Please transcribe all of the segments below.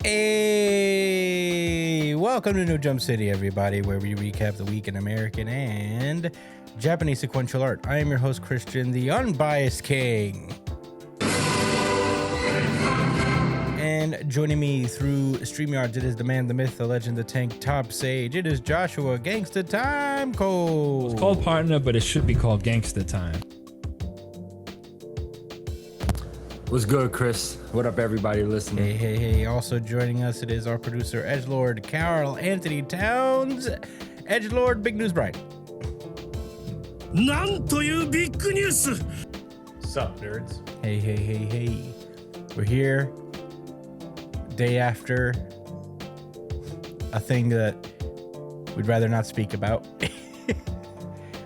Hey, welcome to New Jump City, everybody, where we recap the week in American and Japanese sequential art. I am your host, Christian, the unbiased king. And joining me through StreamYards, it is the man, the myth, the legend, the tank, top sage. It is Joshua, Gangsta Time Code. It's called Partner, but it should be called Gangsta Time. What's good, Chris? What up, everybody listening? Hey. Also joining us, it is our producer, Edgelord Carl Anthony Towns. Edgelord, Big News Bright. Nan toyu big news. Sup, nerds? Hey. We're here. Day after a thing that we'd rather not speak about.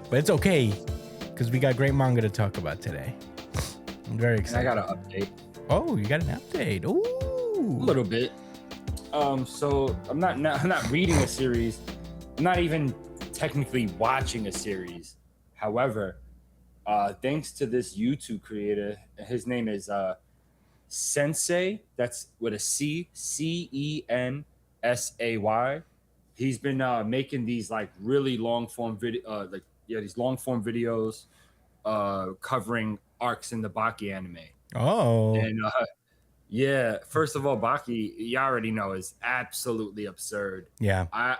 But it's okay, because we got great manga to talk about today. I'm very excited. I got an update. Oh, you got an update. Ooh. A little bit. So I'm not reading a series. I'm not even technically watching a series. However, thanks to this YouTube creator, his name is Sensei. That's with a C, Censay. He's been making these like really long form these long form videos covering arcs in the Baki anime. Oh. And yeah, first of all, Baki, you already know, is absolutely absurd. Yeah. I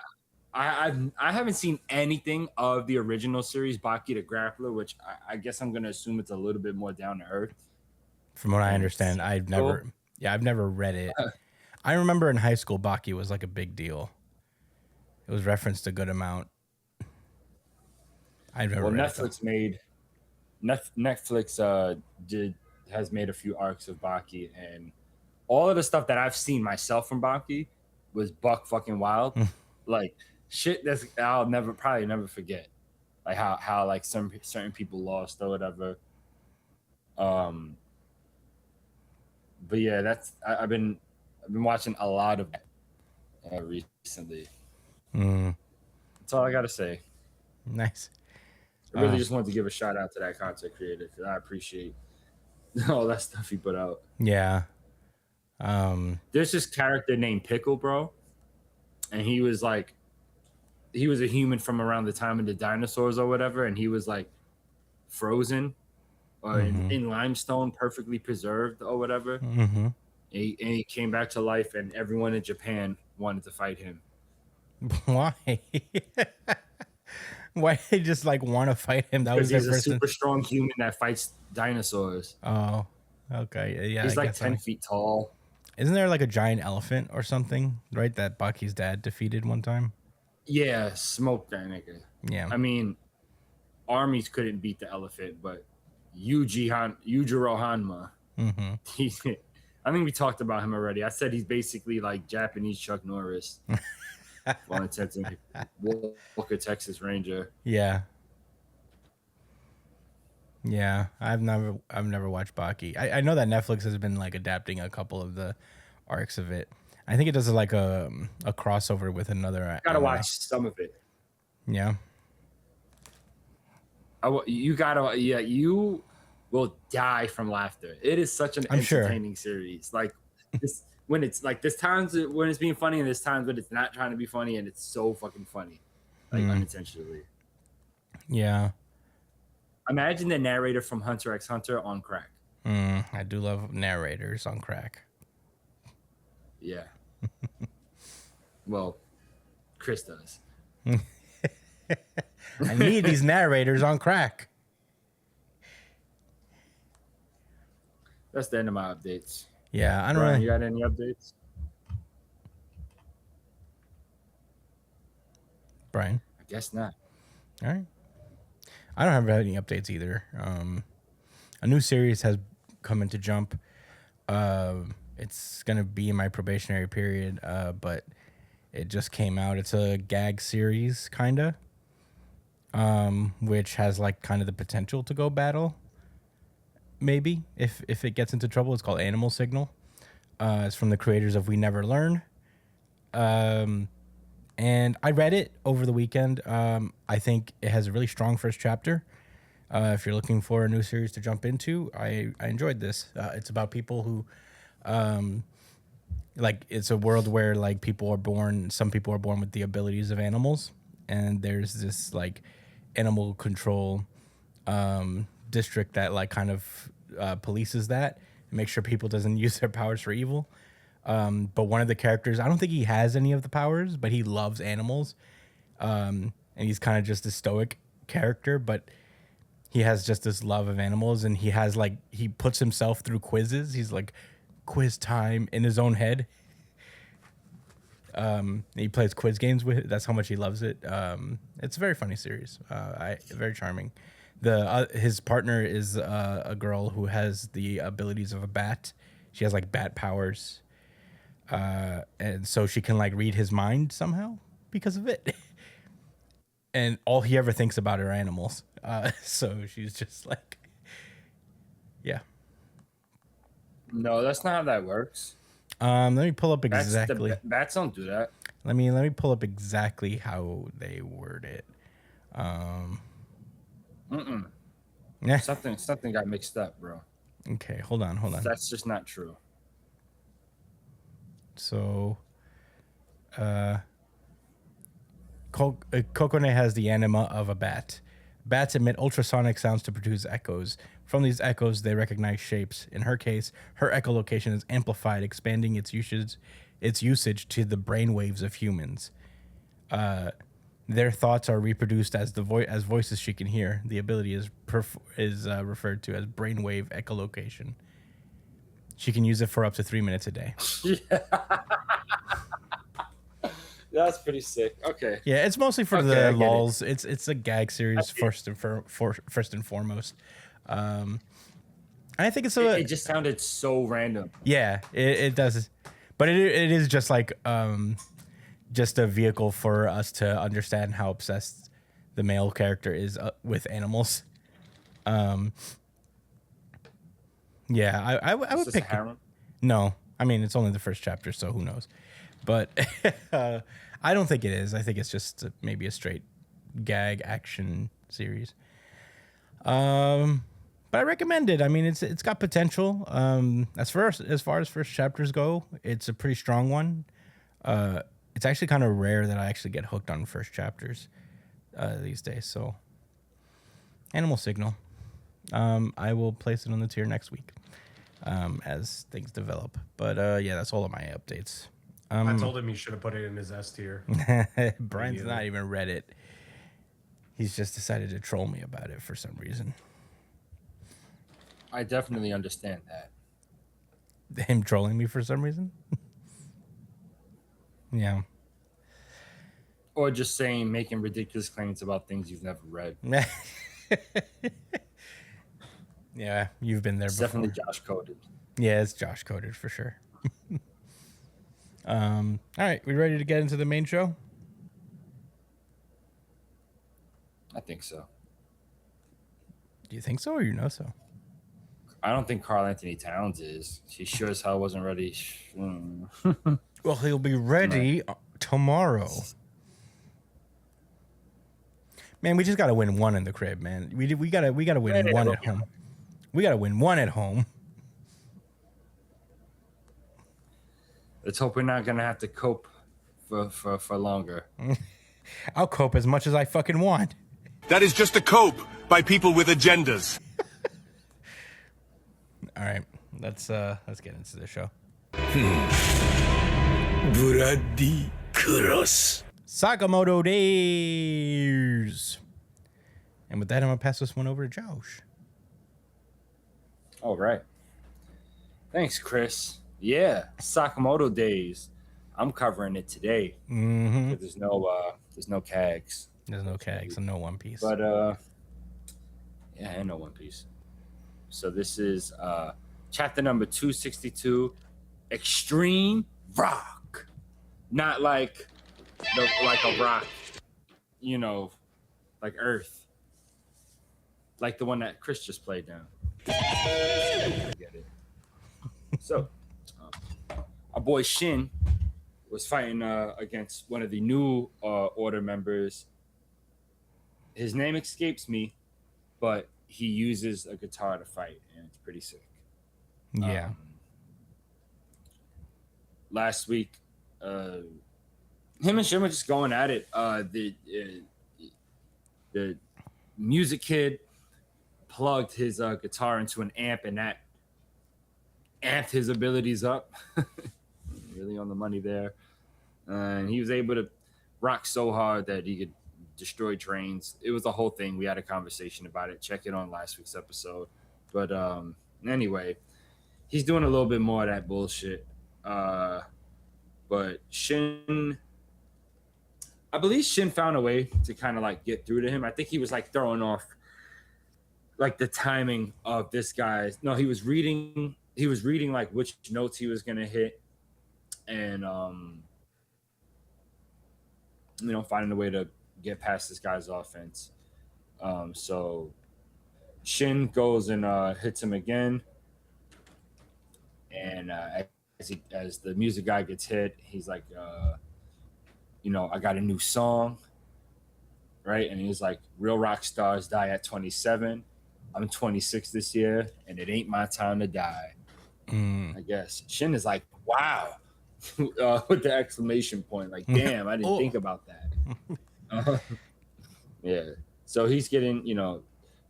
haven't seen anything of the original series, Baki the Grappler, which I guess I'm gonna assume it's a little bit more down to earth. From what I understand, I've never read it. I remember in high school, Baki was like a big deal. It was referenced a good amount. I've never read it. Netflix has made a few arcs of Baki, and all of the stuff that I've seen myself from Baki was buck fucking wild. Like shit that's I'll probably never forget. Like how like certain people lost or whatever. But yeah, I've been watching a lot of that recently. That's all I gotta say. Nice. I really just wanted to give a shout out to that content creator because I appreciate all that stuff he put out. Yeah. There's this character named Pickle, bro, and he was a human from around the time of the dinosaurs or whatever, and he was like frozen or in limestone, perfectly preserved or whatever. Mm-hmm. And he came back to life, and everyone in Japan wanted to fight him. Why? Why they just like want to fight him? That was their he's a person. super strong human that fights dinosaurs. Oh, okay. Yeah, he's like 10 feet tall. Isn't there like a giant elephant or something, right? That Baki's dad defeated one time? Yeah, smoked that nigga. Yeah. I mean, armies couldn't beat the elephant, but Yujiro Hanma. Mm-hmm. I think we talked about him already. I said he's basically like Japanese Chuck Norris. For intents and Walker, Texas Ranger. Yeah. I've never watched Baki. I know that Netflix has been like adapting a couple of the arcs of it. I think it does like a crossover with another. Gotta watch some of it. Yeah. You will die from laughter. It is such an entertaining series. Like this. When it's like there's times when it's being funny and there's times when it's not trying to be funny and it's so fucking funny, like unintentionally. Yeah. Imagine the narrator from Hunter x Hunter on crack. I do love narrators on crack. Yeah. Well, Chris does. I need these narrators on crack. That's the end of my updates. Yeah, I don't Brian, know. you got any updates? Brian? I guess not. All right. I don't have any updates either. A new series has come into Jump. It's going to be in my probationary period, but it just came out. It's a gag series, kind of, which has like kind of the potential to go battle. Maybe if it gets into trouble. It's called Animal Signal. It's from the creators of We Never Learn. And I read it over the weekend. I think it has a really strong first chapter. If you're looking for a new series to jump into, I enjoyed this. It's about people who like it's a world where like some people are born with the abilities of animals, and there's this like animal control district that like kind of polices that and makes sure people doesn't use their powers for evil. But one of the characters, I don't think he has any of the powers, but he loves animals, and he's kind of just a stoic character, but he has just this love of animals, and he puts himself through quizzes. He's like, quiz time in his own head. He plays quiz games with it. That's how much he loves it. It's a very funny series. Very charming. His partner is a girl who has the abilities of a bat. She has like bat powers, and so she can like read his mind somehow because of it. And all he ever thinks about are animals. So she's just like, yeah. No, that's not how that works. Let me pull up exactly. Bats don't do that. Let me pull up exactly how they word it. Yeah. Something got mixed up, bro. Okay, hold on. That's just not true. So, Kokone has the anima of a bat. Bats emit ultrasonic sounds to produce echoes. From these echoes, they recognize shapes. In her case, her echolocation is amplified, expanding its usage to the brainwaves of humans. Their thoughts are reproduced as as voices she can hear. The ability is referred to as brainwave echolocation. She can use it for up to 3 minutes a day. That's pretty sick. Okay. Yeah, it's mostly for the lulz. It's a gag series first and foremost. I think it just sounded so random. Yeah, it does, but it is just like just a vehicle for us to understand how obsessed the male character is with animals. Yeah, I would pick. No, I mean it's only the first chapter, so who knows? But I don't think it is. I think it's just maybe a straight gag action series. But I recommend it. I mean, it's got potential. As far as first chapters go, it's a pretty strong one. It's actually kind of rare that I actually get hooked on first chapters these days. So, Animal Signal. I will place it on the tier next week as things develop. But yeah, that's all of my updates. I told him he should have put it in his S tier. Brian's not even read it. He's just decided to troll me about it for some reason. I definitely understand that. Him trolling me for some reason? Yeah. Or just making ridiculous claims about things you've never read. Yeah, you've been there before. Definitely Josh coded. Yeah, it's Josh coded for sure. All right, we ready to get into the main show? I think so. Do you think so, or you know so? I don't think Karl Anthony Towns is. He sure as hell wasn't ready. Well, he'll be ready tomorrow. Man, we just gotta win one in the crib, man. We gotta win one at home. We gotta win one at home. Let's hope we're not gonna have to cope for longer. I'll cope as much as I fucking want. That is just a cope by people with agendas. All right, let's get into the show. Bloody cross. Sakamoto Days. And with that, I'm gonna pass this one over to Josh. All right. Thanks, Chris. Yeah, Sakamoto Days. I'm covering it today. Mm-hmm. There's no CAGs. There's no CAGs and no One Piece. But yeah, and no One Piece. So this is chapter number 262, Extreme Rock. Not like a rock, like Earth. Like the one that Chris just played down. I get it. So, our boy Shin was fighting against one of the new order members. His name escapes me, but he uses a guitar to fight, and it's pretty sick. Yeah. last week, him and Shin were just going at it. The music kid plugged his guitar into an amp, and that amped his abilities up. Really on the money there. And he was able to rock so hard that he could destroy trains. It was the whole thing. We had a conversation about it. Check it on last week's episode. But anyway, he's doing a little bit more of that bullshit. But Shin, I believe Shin found a way to kind of like get through to him. I think he was like throwing off like the timing of this guy's. No, he was reading like which notes he was gonna hit, and finding a way to get past this guy's offense. So Shin goes and hits him again, and as the music guy gets hit, he's like, I got a new song, right? And he's like, real rock stars die at 27. I'm 26 this year, and it ain't my time to die. I guess Shin is like, wow, with the exclamation point, like, damn, I didn't think about that. Yeah. So he's getting,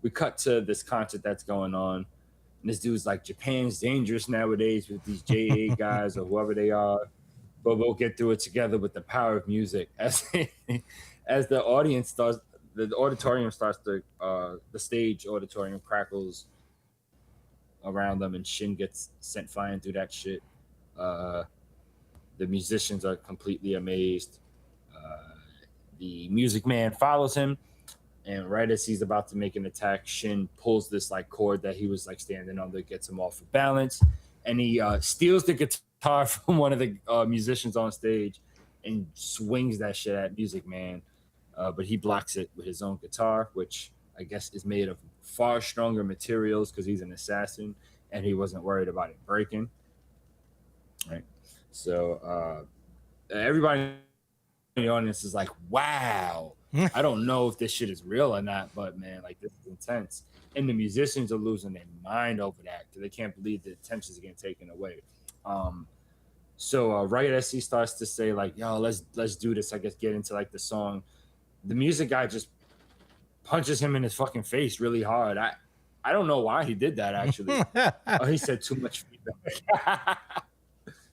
we cut to this concert that's going on, and this dude's like, Japan's dangerous nowadays with these JA guys or whoever they are, but we'll get through it together with the power of music. As the audience starts, the auditorium starts to, the stage auditorium crackles around them, and Shin gets sent flying through that shit. The musicians are completely amazed. The music man follows him, and right as he's about to make an attack, Shin pulls this like cord that he was like standing on that gets him off of balance, and he steals the guitar from one of the musicians on stage and swings that shit at Music Man. But he blocks it with his own guitar, which I guess is made of far stronger materials because he's an assassin and he wasn't worried about it breaking. Right. So everybody in the audience is like, wow. I don't know if this shit is real or not, but man, like, this is intense. And the musicians are losing their mind over that because they can't believe the attention's getting taken away. So right as he starts to say like, yo, let's do this, I guess, get into like the song, the music guy just punches him in his fucking face really hard. I don't know why he did that actually. He said too much feedback.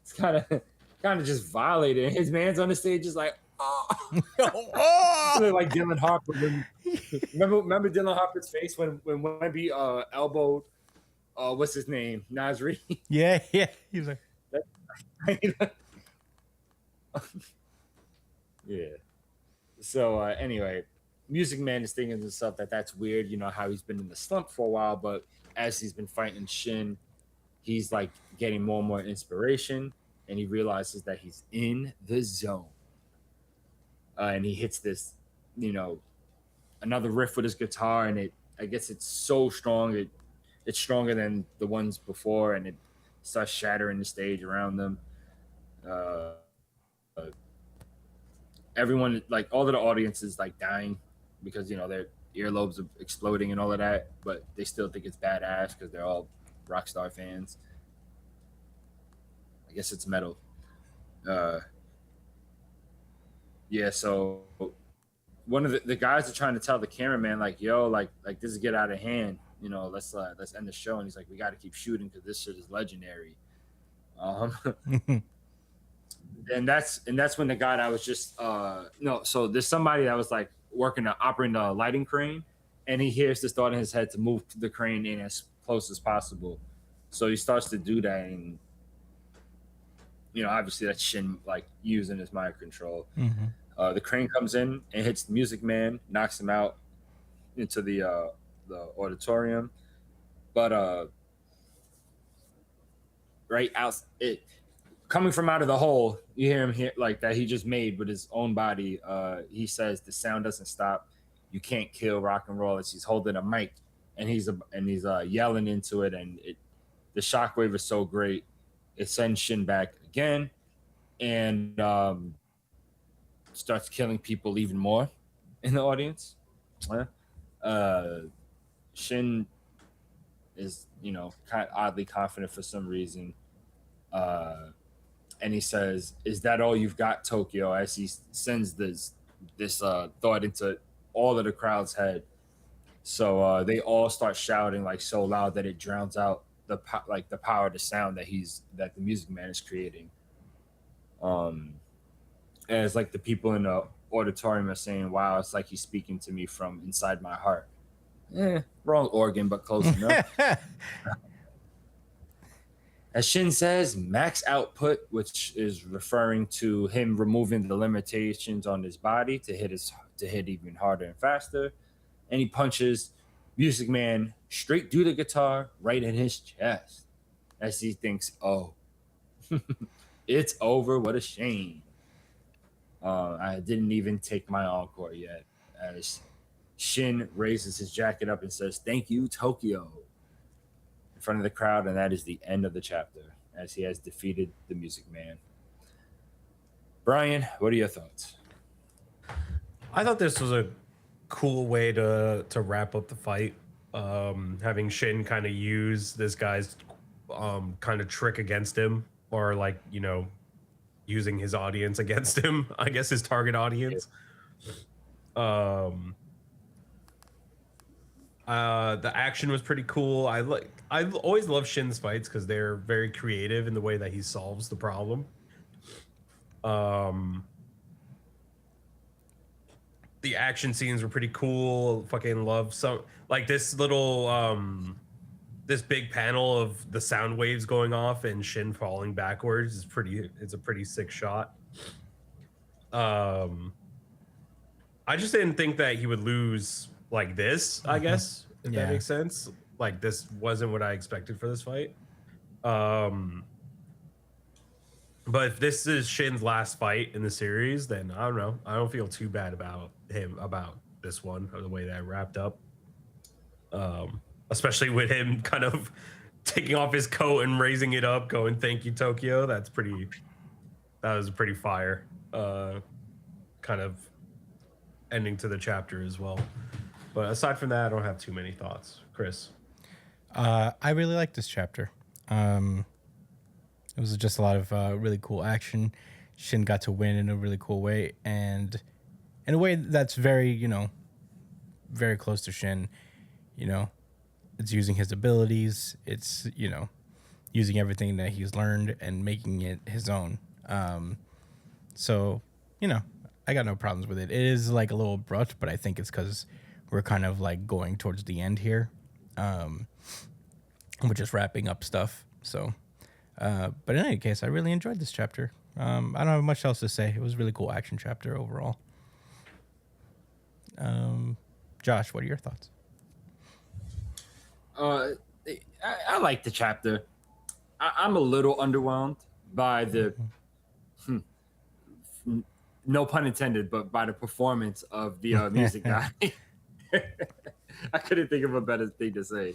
It's kind of just violated. His man's on the stage is like, oh. Like Dylan Harper. Remember Dylan Harper's face when Wemby elbowed what's his name? Nasri. Yeah. He was like, yeah. So anyway, Music Man is thinking to himself that's weird, how he's been in the slump for a while, but as he's been fighting Shin, he's like getting more and more inspiration, and he realizes that he's in the zone. And he hits this, another riff with his guitar, and I guess it's so strong, it's stronger than the ones before, and it starts shattering the stage around them. Everyone, like all of the audience is like dying because their earlobes are exploding and all of that, but they still think it's badass because they're all Rockstar fans. I guess it's metal. Yeah, so one of the guys are trying to tell the cameraman like, yo, like this is get out of hand, let's end the show, and he's like, we got to keep shooting because this shit is legendary. And that's when the guy that was just so there's somebody that was like operating the lighting crane, and he hears this thought in his head to move the crane in as close as possible. So he starts to do that, and obviously that's Shin like using his mind control. mm-hmm. The crane comes in and hits the Music Man, knocks him out into the auditorium, but right out it. Coming from out of the hole, you hear him here like that he just made with his own body. He says, "The sound doesn't stop. You can't kill rock and roll." As he's holding a mic, and he's yelling into it, and the shockwave is so great, it sends Shin back again, and starts killing people even more in the audience. Shin is kind of oddly confident for some reason. and he says, "Is that all you've got, Tokyo?" As he sends this thought into all of the crowd's head. So they all start shouting like so loud that it drowns out the power of the sound that the Music Man is creating. Um, and it's like the people in the auditorium are saying, "Wow, it's like he's speaking to me from inside my heart." Wrong organ, but close enough. As Shin says, max output, which is referring to him removing the limitations on his body to hit even harder and faster. And he punches Music Man straight through the guitar, right in his chest, as he thinks, "Oh, it's over. What a shame." I didn't even take my encore yet. As Shin raises his jacket up and says, "Thank you, Tokyo," in front of the crowd, and that is the end of the chapter, as he has defeated the Music Man. Brian, what are your thoughts? I thought this was a cool way to wrap up the fight. Having Shin kind of use this guy's kind of trick against him, or like, you know, using his audience against him, I guess his target audience. The action was pretty cool. I always love Shin's fights because they're very creative in the way that he solves the problem. The action scenes were pretty cool. Fucking love some, like this little this big panel of the sound waves going off and Shin falling backwards is it's a pretty sick shot. I just didn't think that he would lose like this, I guess, if that makes sense. Like, this wasn't what I expected for this fight. But if this is Shin's last fight in the series, then I don't know. I don't feel too bad about this one, or the way that it wrapped up. Especially with him kind of taking off his coat and raising it up, going, "Thank you, Tokyo." That was a pretty fire kind of ending to the chapter as well. But aside from that, I don't have too many thoughts. Chris? I really like this chapter. It was just a lot of really cool action. Shin got to win in a really cool way, and in a way that's very, you know, very close to Shin. You know, it's using his abilities. It's, you know, using everything that he's learned and making it his own. So, you know, I got no problems with it. It is like a little abrupt, but I think it's because we're kind of like going towards the end here. We're just wrapping up stuff. So, but in any case, I really enjoyed this chapter. I don't have much else to say. It was a really cool action chapter overall. Josh, what are your thoughts? I like the chapter. I'm a little underwhelmed by the, no pun intended, but by the performance of the music guy. I couldn't think of a better thing to say.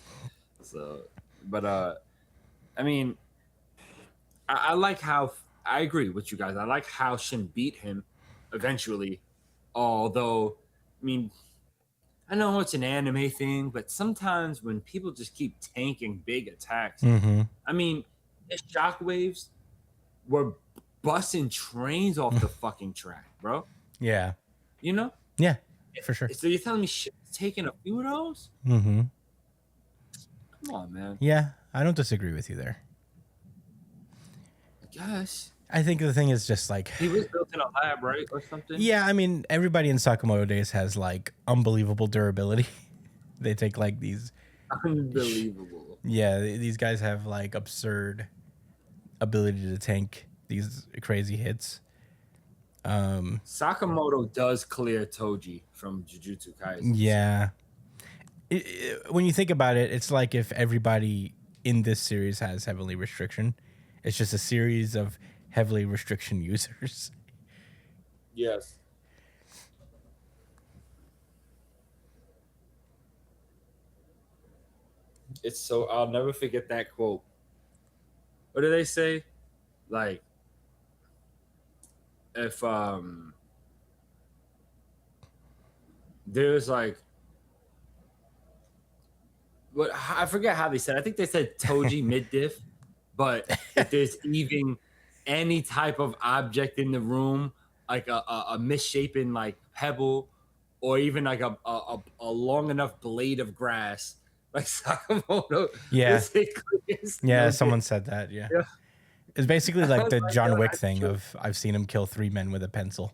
So, but I mean, I like how, I agree with you guys. I like how Shin beat him eventually. Although, I mean, I know it's an anime thing, but sometimes when people just keep tanking big attacks, I mean, his shockwaves were busting trains off the fucking track, bro. Yeah. You know? Yeah, for sure. So you're telling me shit's taking a few of those? Come on, man. Yeah, I don't disagree with you there. I guess. I think the thing is just like, he was built in a lab, right, or something? Yeah, I mean, everybody in Sakamoto Days has like unbelievable durability. They take like these unbelievable. Yeah, these guys have like absurd ability to tank these crazy hits. Sakamoto does clear Toji from Jujutsu Kaisen. Yeah. When you think about it, it's like if everybody in this series has heavily restriction. It's just a series of heavily restriction users. Yes. It's so, I'll never forget that quote. What do they say? Like, if there's like, what, I forget how they said. I think they said Toji mid diff, but if there's even any type of object in the room, like a misshapen like pebble, or even like a long enough blade of grass, like Sakamoto Yeah. basically is Yeah, no someone dick. said that. Yeah. Yeah. It's basically I like was the like, John yo, Wick that's thing true. of I've seen him kill 3 men with a pencil.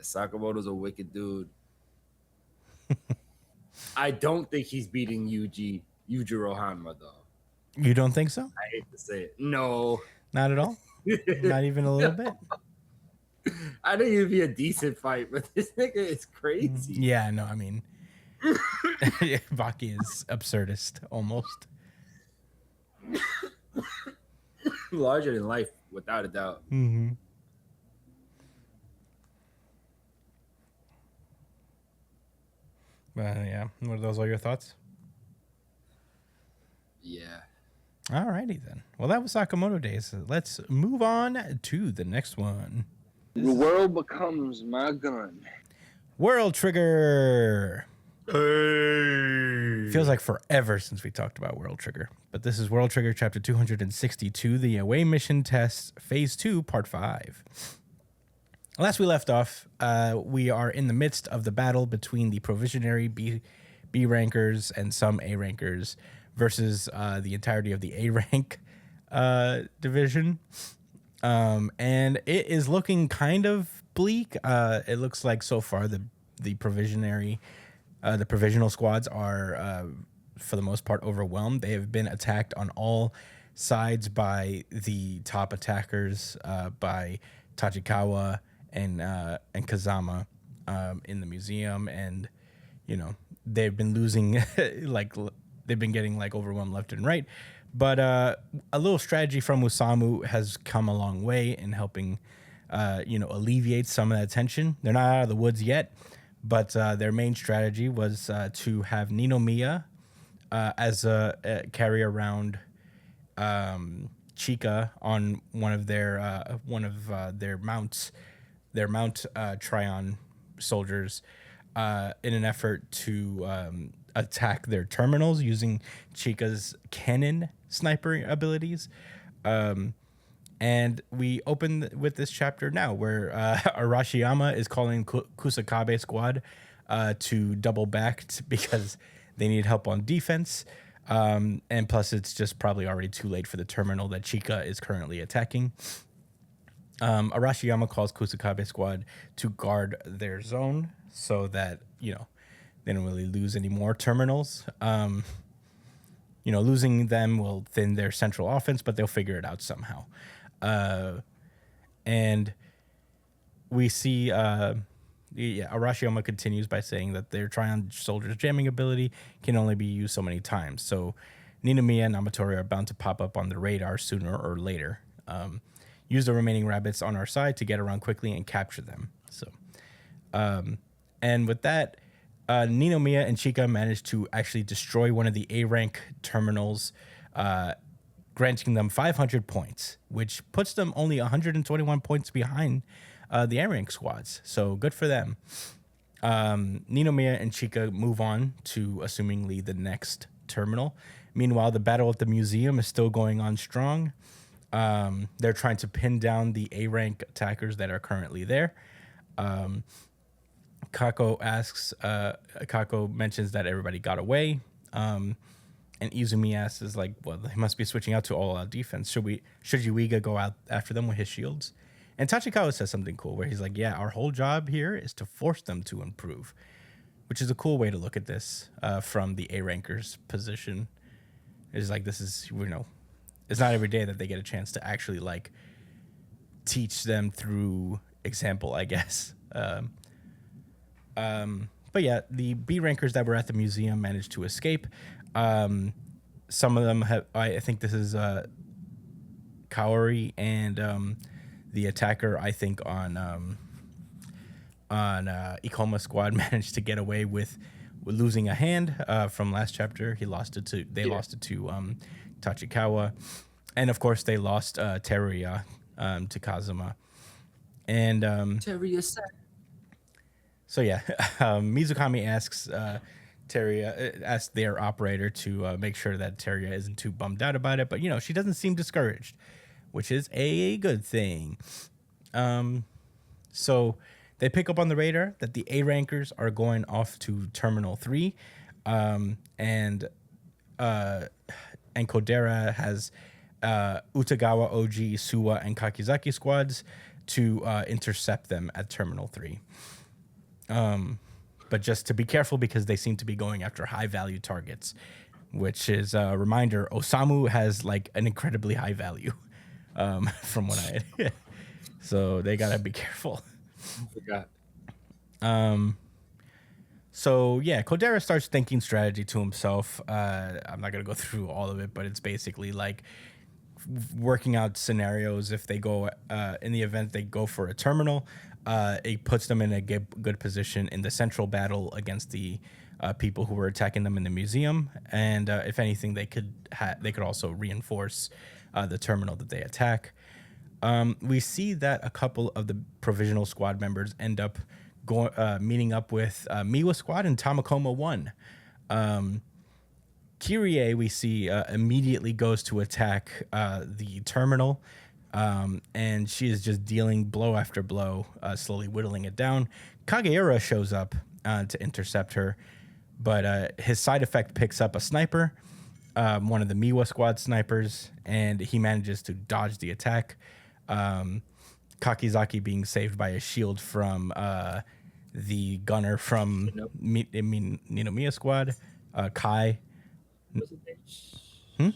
Sakamoto's a wicked dude. I don't think he's beating Yujiro Hanma though. You don't think so? I hate to say it. No. Not at all? Not even a little bit? I think it'd be a decent fight, but this nigga is crazy. Yeah, no, I mean, Baki is absurdist almost. Larger than life, without a doubt. Mm-hmm. Yeah, were those all your thoughts? Yeah. Alrighty then. Well, that was Sakamoto Days. Let's move on to the next one. The world becomes my gun. World Trigger. Hey. Feels like forever since we talked about World Trigger, but this is World Trigger Chapter 262, the Away Mission Test, Phase 2, Part 5. Last we left off, we are in the midst of the battle between the provisionary B rankers and some A rankers versus the entirety of the A rank division. And it is looking kind of bleak. It looks like so far the provisional squads are for the most part overwhelmed. They have been attacked on all sides by the top attackers, by Tachikawa and Kazama in the museum, and you know they've been losing they've been getting overwhelmed left and right. But a little strategy from Osamu has come a long way in helping alleviate some of that tension. They're not out of the woods yet, but their main strategy was to have Ninomiya as a carry around Chika on one of their mounts, their Mount Tryon soldiers, in an effort to attack their terminals using Chika's cannon sniper abilities. And we open with this chapter now where Arashiyama is calling Kusakabe squad to double back because they need help on defense. And plus, it's just probably already too late for the terminal that Chika is currently attacking. Arashiyama calls Kusakabe squad to guard their zone so that, they don't really lose any more terminals. Losing them will thin their central offense, but they'll figure it out somehow. And we see Arashiyama continues by saying that their Tryon soldiers' jamming ability can only be used so many times. So Ninomiya and Namatori are bound to pop up on the radar sooner or later. Use the remaining rabbits on our side to get around quickly and capture them. So, and with that, Ninomiya and Chika managed to actually destroy one of the A rank terminals, granting them 500 points, which puts them only 121 points behind the A rank squads. So good for them. Ninomiya and Chika move on to assumingly the next terminal. Meanwhile, the battle at the museum is still going on strong. They're trying to pin down the A rank attackers that are currently there. Kako mentions that everybody got away. And Izumi asks well, they must be switching out to all out defense. Should Yuiga go out after them with his shields? And Tachikawa says something cool where he's like, yeah, our whole job here is to force them to improve, which is a cool way to look at this from the A rankers position. It's like, this is, it's not every day that they get a chance to actually teach them through example, I guess. But yeah, the B rankers that were at the museum managed to escape. Some of them have, I think this is Kaori and the attacker, I think on Ikoma squad managed to get away with losing a hand from last chapter. They lost it to Tachikawa, and of course they lost Teruya to Kazuma. And so yeah, Mizukami asks Teria ask their operator to make sure that Teria isn't too bummed out about it, but she doesn't seem discouraged, which is a good thing. So they pick up on the radar that the A rankers are going off to Terminal 3, and Kodera has Utagawa, Oji, Suwa, and Kakizaki squads to intercept them at Terminal 3. But just to be careful because they seem to be going after high value targets, which is a reminder, Osamu has like an incredibly high value from what I had. So they got to be careful. I forgot. So yeah, Kodera starts thinking strategy to himself. I'm not going to go through all of it, but it's basically like working out scenarios. If they go in the event they go for a terminal, it puts them in a good position in the central battle against the people who were attacking them in the museum. And if anything, they could also reinforce the terminal that they attack. We see that a couple of the provisional squad members end up meeting up with Miwa Squad and Tamakoma 1. Kyrie, we see, immediately goes to attack the terminal, and she is just dealing blow after blow, slowly whittling it down. Kageura shows up to intercept her, but his side effect picks up a sniper, one of the Miwa Squad snipers, and he manages to dodge the attack. Kakizaki being saved by a shield from the gunner from Ninomiya Squad, Kai. What's his name?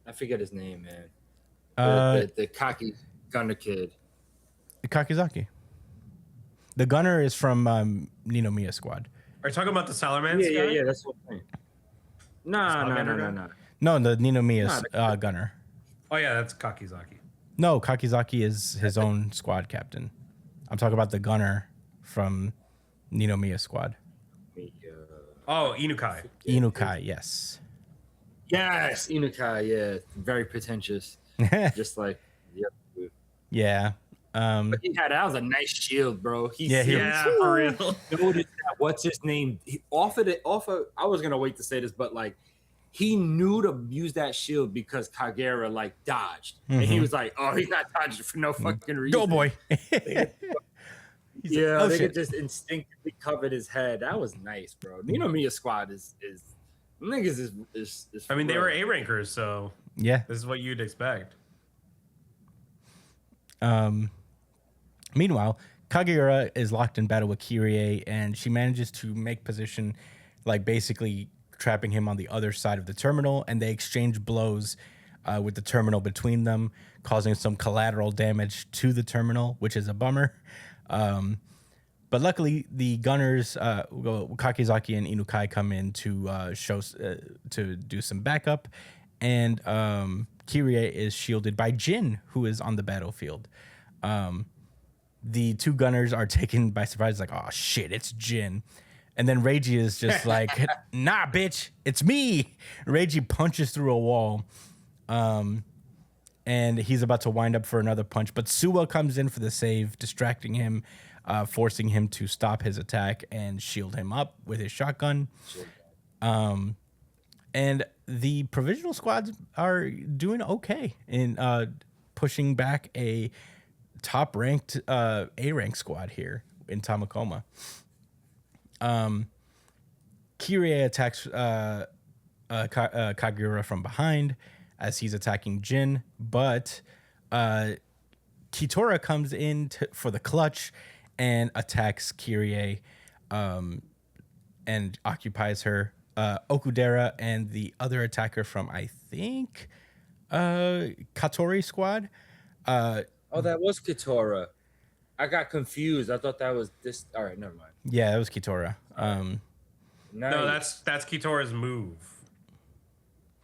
I forget his name, man. The cocky gunner kid. Kakizaki. The gunner is from Ninomiya Squad. Are you talking about the Salamence guy? Yeah, that's what I'm saying. No. No, the Ninomiya gunner. Oh yeah, that's Kakizaki. No, Kakizaki is his own squad captain. I'm talking about the gunner from Ninomiya Squad. Oh, Inukai. Inukai, yes. Yes, Inukai, yeah. Very pretentious. Just like, yep. Yeah. But that was a nice shield, bro. Yeah, for real. Noticed that, what's his name? I was gonna wait to say this, but like he knew to use that shield because Kagera like dodged. And he was like, oh, he's not dodging for no fucking reason. Go boy. Yeah, like, they could just instinctively cover his head. That was nice, bro. Ninomiya Squad is niggas is I mean, they were A rankers, so yeah, this is what you'd expect. Meanwhile, Kageura is locked in battle with Kyrie, and she manages to make position, like basically trapping him on the other side of the terminal, and they exchange blows with the terminal between them, causing some collateral damage to the terminal, which is a bummer. But luckily, the gunners, Kakizaki and Inukai, come in to to do some backup, and Kyrie is shielded by Jin, who is on the battlefield. The two gunners are taken by surprise, like, oh shit, it's Jin. And then Reiji is just like, nah, bitch, it's me. Reiji punches through a wall. And he's about to wind up for another punch, but Suwa comes in for the save, distracting him, forcing him to stop his attack and shield him up with his shotgun. And the provisional squads are doing okay in pushing back a top-ranked A-rank squad here in Tamakoma. Kyrie attacks Kagura from behind as he's attacking Jin, but Kitora comes in for the clutch and attacks Kyrie and occupies her. Okudera and the other attacker from, I think, Katori squad. Oh, that was Kitora. I got confused. I thought that was this. All right, never mind. Yeah, that was Kitora. Nice. No, that's Kitora's move.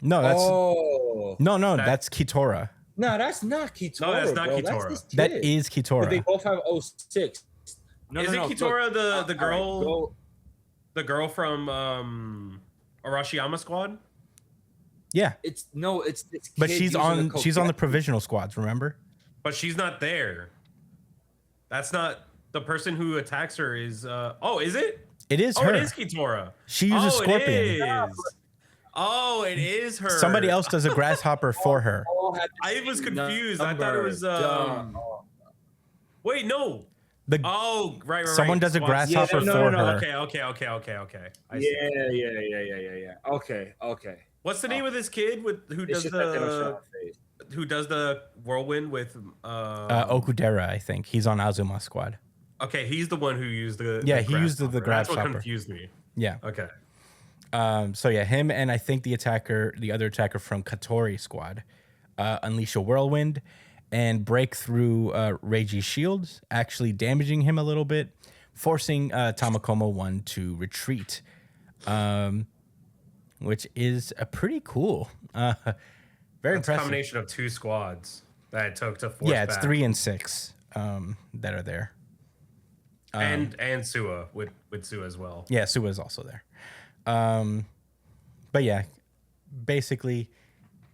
No, that's oh. that's Kitora. No, that's not Kitora. No, that's not bro. Kitora. That's That is Kitora. But they both have 06. No, Is it Kitora the girl? Right, the girl from Arashiyama squad? Yeah, it's but kid she's using on the provisional squads. Remember? But she's not there. That's not the person who attacks her. Is is it? It is Oh, her. it is Kitora. She uses scorpion. It is. Oh, it is her. Somebody else does a grasshopper for her. I was confused. I thought it was. Wait, no. Oh, right. Someone does a Squats. grasshopper no, for no, her. Okay. I see. Yeah. Okay. What's the name of this kid who It's does just that they don't show her face. the whirlwind with Okudera, I think. He's on Azuma squad. Okay, he's the one who used the Yeah, he used the That's grasshopper. what confused me. Yeah. Okay. So yeah, him and I think the other attacker from Katori squad, unleash a whirlwind and break through Reiji's shields, actually damaging him a little bit, forcing Tamakoma 1 to retreat, which is a pretty cool. Very It's a impressive. combination of two squads that it took to force Yeah, it's back. 3 and 6 that are there. And Sua with Sua as well. Yeah, Sua is also there. But yeah, basically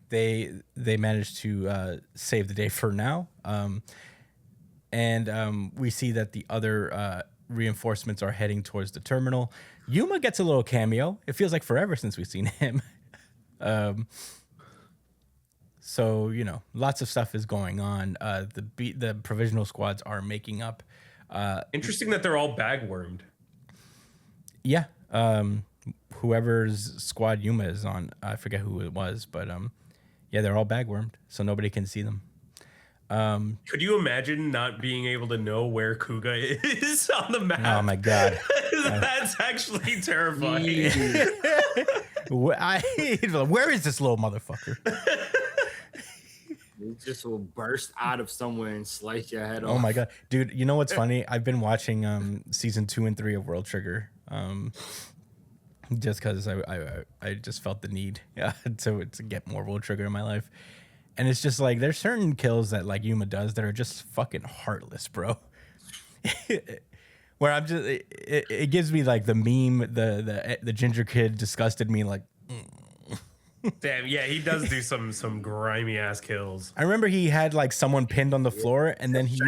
they managed to save the day for now. And we see that the other reinforcements are heading towards the terminal. Yuma gets a little cameo. It feels like forever since we've seen him. So, lots of stuff is going on. The provisional squads are making up. Interesting that they're all bagwormed. Yeah. Whoever's squad Yuma is on, I forget who it was, but yeah, they're all bagwormed, so nobody can see them. Could you imagine not being able to know where Kuga is on the map? Oh my god. That's actually terrifying. Where is this little motherfucker? It just will burst out of somewhere and slice your head off. Oh my god, dude! You know what's funny? I've been watching season 2 and 3 of World Trigger, just because I just felt the need to get more World Trigger in my life, and it's just like there's certain kills that like Yuma does that are just fucking heartless, bro. Where I'm just it gives me like the meme, the ginger kid disgusted me like. Damn, yeah, he does do some grimy ass kills. I remember he had like someone pinned on the floor, and then he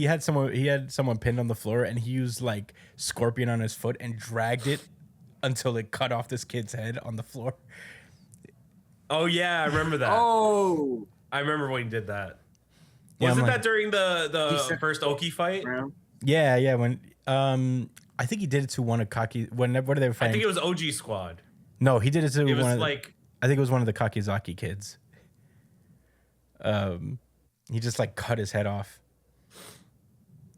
had someone pinned on the floor, and he used like scorpion on his foot and dragged it until it cut off this kid's head on the floor. Oh yeah, I remember that. Oh, I remember when he did that. Yeah, Wasn't I'm that like- during the first Oki fight? Yeah. When I think he did it to one of Kaki. What are they I fighting? think it was OG Squad. No, he did it to It one was of like I think it was one of the Kakizaki kids. He just like cut his head off.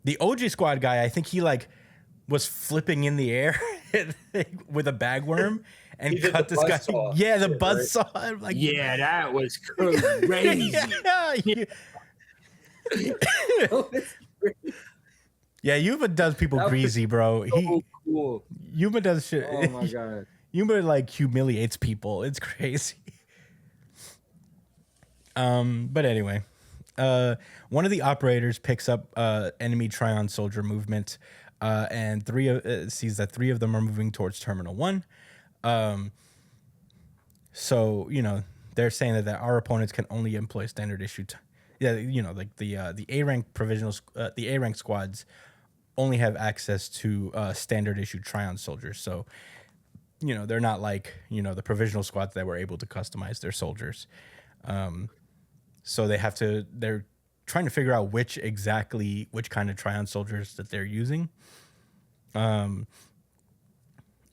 The OG squad guy, I think he like was flipping in the air with a bagworm and He did cut the this guy. buzzsaw Yeah, the shit, buzzsaw. I'm like, yeah, that was crazy. Yeah, Yuma does people That was greasy, bro. So cool. Yuma does shit. Oh my god. Yuma like humiliates people. It's crazy. But anyway, one of the operators picks up enemy Tryon soldier movement, and sees that 3 of them are moving towards Terminal 1. So they're saying that our opponents can only employ standard issue. Like the A rank the A rank squads only have access to standard issue Tryon soldiers. So they're not like the provisional squads that were able to customize their soldiers. So they're trying to figure out which kind of Tryon soldiers that they're using. And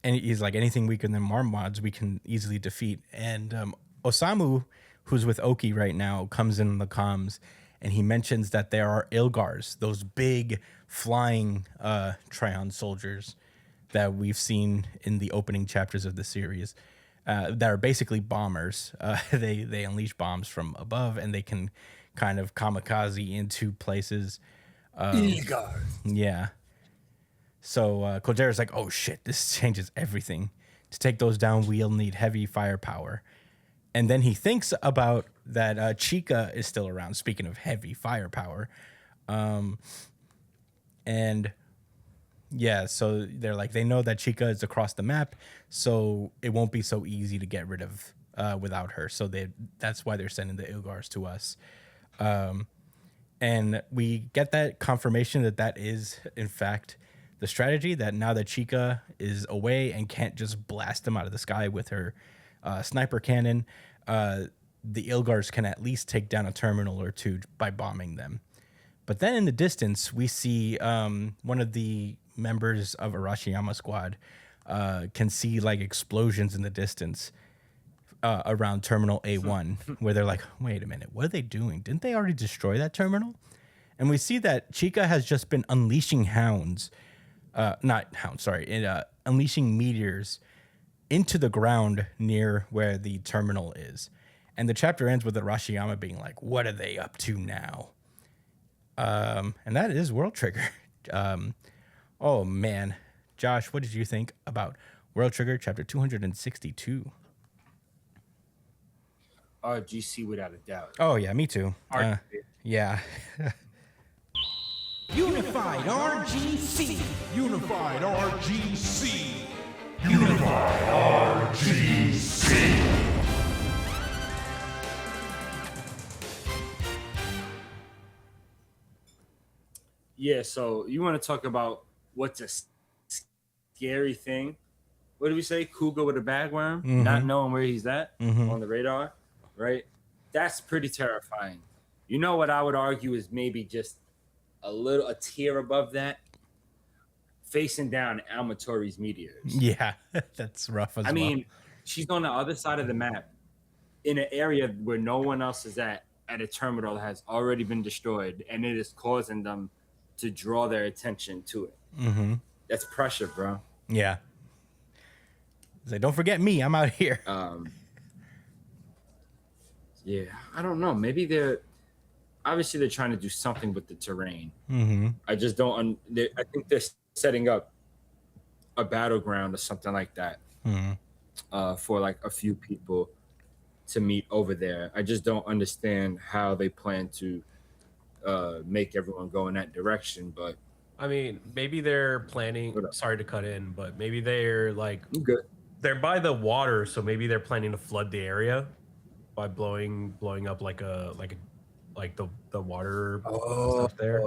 he's like, anything weaker than Marmods we can easily defeat. And Osamu, who's with Oki right now, comes in the comms and he mentions that there are Ilgars, those big flying Tryon soldiers that we've seen in the opening chapters of the series, that are basically bombers. They unleash bombs from above and they can kind of kamikaze into places. Yeah. So Kojira's like, oh shit, this changes everything. To take those down, we'll need heavy firepower. And then he thinks about that Chika is still around, speaking of heavy firepower. And yeah, so they're like, they know that Chika is across the map, so it won't be so easy to get rid of without her. So that's why they're sending the Ilgars to us. And we get that confirmation that is, in fact, the strategy that now that Chica is away and can't just blast them out of the sky with her sniper cannon, the Ilgars can at least take down a terminal or two by bombing them. But then in the distance, we see one of the members of Arashiyama squad can see like explosions in the distance around Terminal A1, where they're like, wait a minute, what are they doing? Didn't they already destroy that terminal? And we see that Chica has just been unleashing unleashing meteors into the ground near where the terminal is. And the chapter ends with Arashiyama being like, what are they up to now? And that is World Trigger. Oh, man. Josh, what did you think about World Trigger chapter 262? GC without a doubt. Oh, yeah, me too. Yeah. Unified RGC. Unified RGC. Unified RGC. Yeah, so you want to talk about what's a scary thing? What do we say? Cougar with a bagworm, not knowing where he's at on the radar, right? That's pretty terrifying. You know what I would argue is maybe just a tier above that, facing down Almatori's meteors. Yeah, that's rough as well. I mean, she's on the other side of the map in an area where no one else is at a terminal that has already been destroyed, and it is causing them to draw their attention to it. That's pressure, bro. Yeah. It's like, don't forget me. I'm out here. Yeah, I don't know. Maybe they're trying to do something with the terrain. I just don't. I think they're setting up a battleground or something like that for like a few people to meet over there. I just don't understand how they plan to make everyone go in that direction. But I mean, maybe they're planning. Sorry to cut in, but maybe they're like they're by the water, so maybe they're planning to flood the area by blowing up like the water stuff there.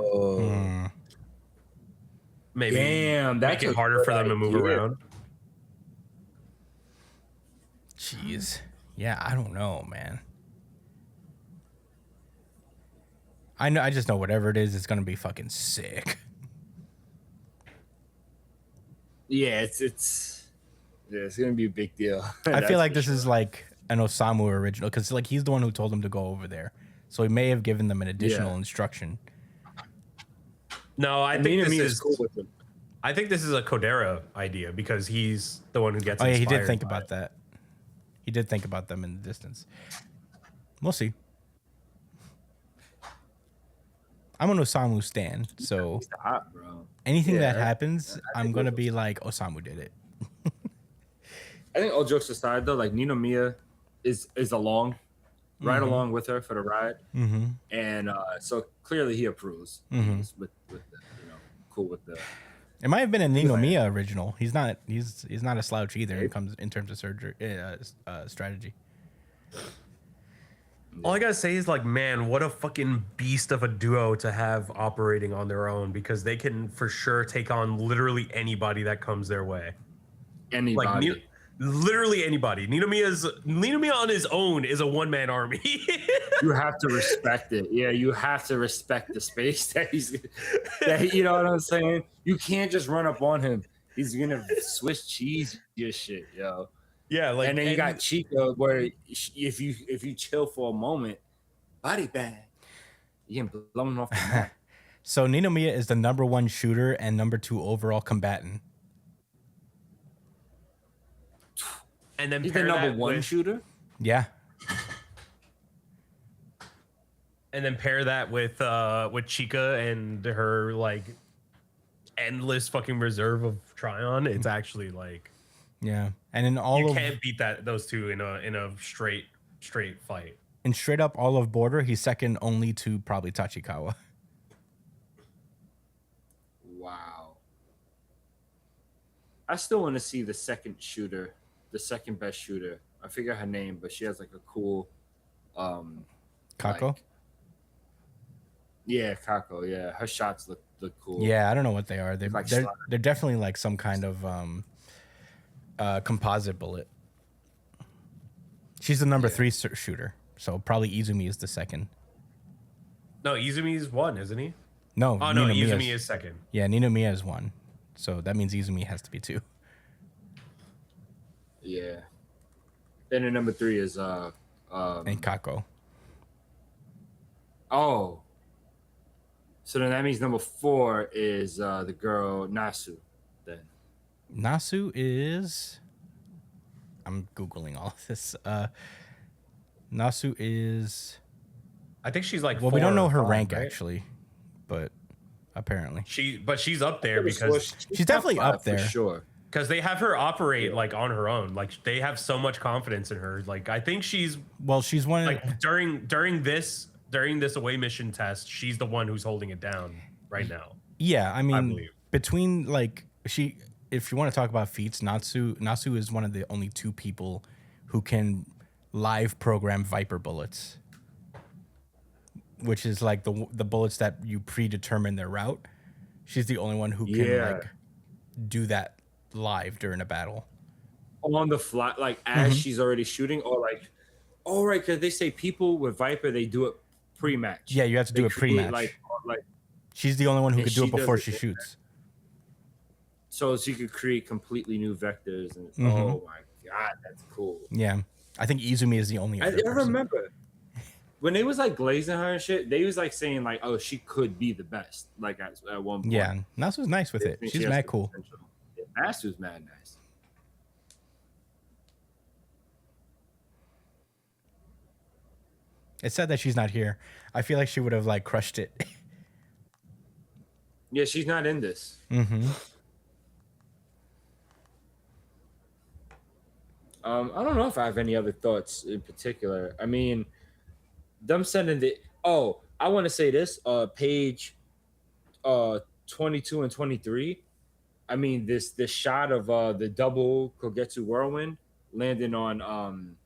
Maybe that's make it harder for them to move around. Jeez. Yeah, I don't know, man. I just know whatever it is, it's gonna be fucking sick. Yeah, it's gonna be a big deal. I feel like this is like an Osamu original, because like he's the one who told them to go over there, so he may have given them an additional instruction. No, I think this is cool with him. I think this is a Kodera idea because he's the one who gets. Oh yeah, he did inspired think by about it. that. He did think about them in the distance. We'll see. I'm an Osamu stan, so He's hot, bro. anything that happens, I'm gonna be like, Osamu did it. I think all jokes aside, though, like Ninomiya is along, right along with her for the ride, and so clearly he approves. He's with the, cool with the. It might have been a Ninomiya original. He's not a slouch either. It comes in terms of surgery strategy. All I gotta say is like, man, what a fucking beast of a duo to have operating on their own, because they can for sure take on literally anybody that comes their way. Anybody. Like literally anybody. Ninomiya on his own is a one-man army. You have to respect it. Yeah, you have to respect the space that you know what I'm saying? You can't just run up on him. He's gonna Swiss cheese your shit, yo. Yeah, like, and then you got Chica, where if you chill for a moment, body bag, you get blown off the map. So Ninomiya is the #1 shooter and #2 overall combatant. And then he's the #1 shooter. Yeah. And then pair that with Chica and her like endless fucking reserve of Tryon. It's actually like, yeah. And in all you of can't beat those two in a straight fight. In straight up all of Border, he's second only to probably Tachikawa. Wow. I still want to see the second shooter, the second best shooter. I forget her name, but she has like a cool Kako? Yeah, Kako, yeah. Her shots look look cool. Yeah, I don't know what they are. Like They're definitely like some kind of composite bullet. She's the number 3 shooter, so probably Izumi is the second. No, Izumi's 1, isn't he? No, Oh no, Ninomiya's- Izumi is second. Yeah, Ninomiya is 1, so that means Izumi has to be 2. Yeah. And then number 3 is And Kako. oh. So then that means number 4 is the girl Nasu. Then Nasu is. I'm googling all of this. Nasu is. I think she's like. Well, 4 we don't know or her 5, rank right? actually, but apparently She's up there because she's definitely up there. for sure. because they have her operate like on her own. Like they have so much confidence in her. Like I think she's Well, she's one. like during this away mission test, she's the one who's holding it down right now. Yeah, I mean, believe. between like she, if you want to talk about feats, Nasu is one of the only 2 people who can live program Viper bullets, which is like the bullets that you predetermine their route. She's the only one who can like do that live during a battle On the fly, like as she's already shooting, or like, all right, because they say people with Viper they do it pre-match. Yeah, you have to do They it pre-match. Like She's the only one who And could do she it before does she it. shoots. so she could create completely new vectors. And Mhm. oh my god, that's cool. Yeah, I think Izumi is the only I other person. remember when they was like glazing her and shit. They was like saying like, oh, she could be the best. Like at one point. Yeah, Nasu's nice with They it. think She's she has mad the cool. potential. Yeah, Masu's mad nice. It's sad that she's not here. I feel like she would have like crushed it. Yeah, she's not in this. Mm-hmm. I don't know if I have any other thoughts in particular. I mean, them sending the I want to say this. Page 22 and 23. I mean, this shot of the double Kogetsu whirlwind landing on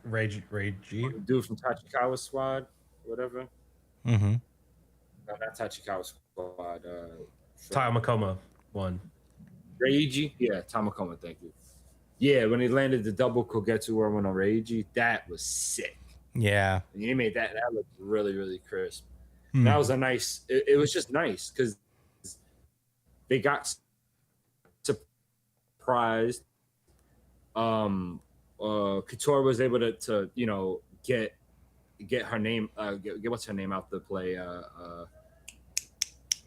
Rage G. dude from Tachikawa squad, whatever. Mm-hmm. No, not Tachikawa squad. Tamakoma 1. Reiji. Yeah, Tamakoma. Thank you. Yeah, when he landed the double Kogetsu whirlwind on Reiji, that was sick. Yeah. And he made that looked really, really crisp. Hmm. That was a nice. It was just nice because they got surprised. Couture was able to get her name, get what's her name out the play.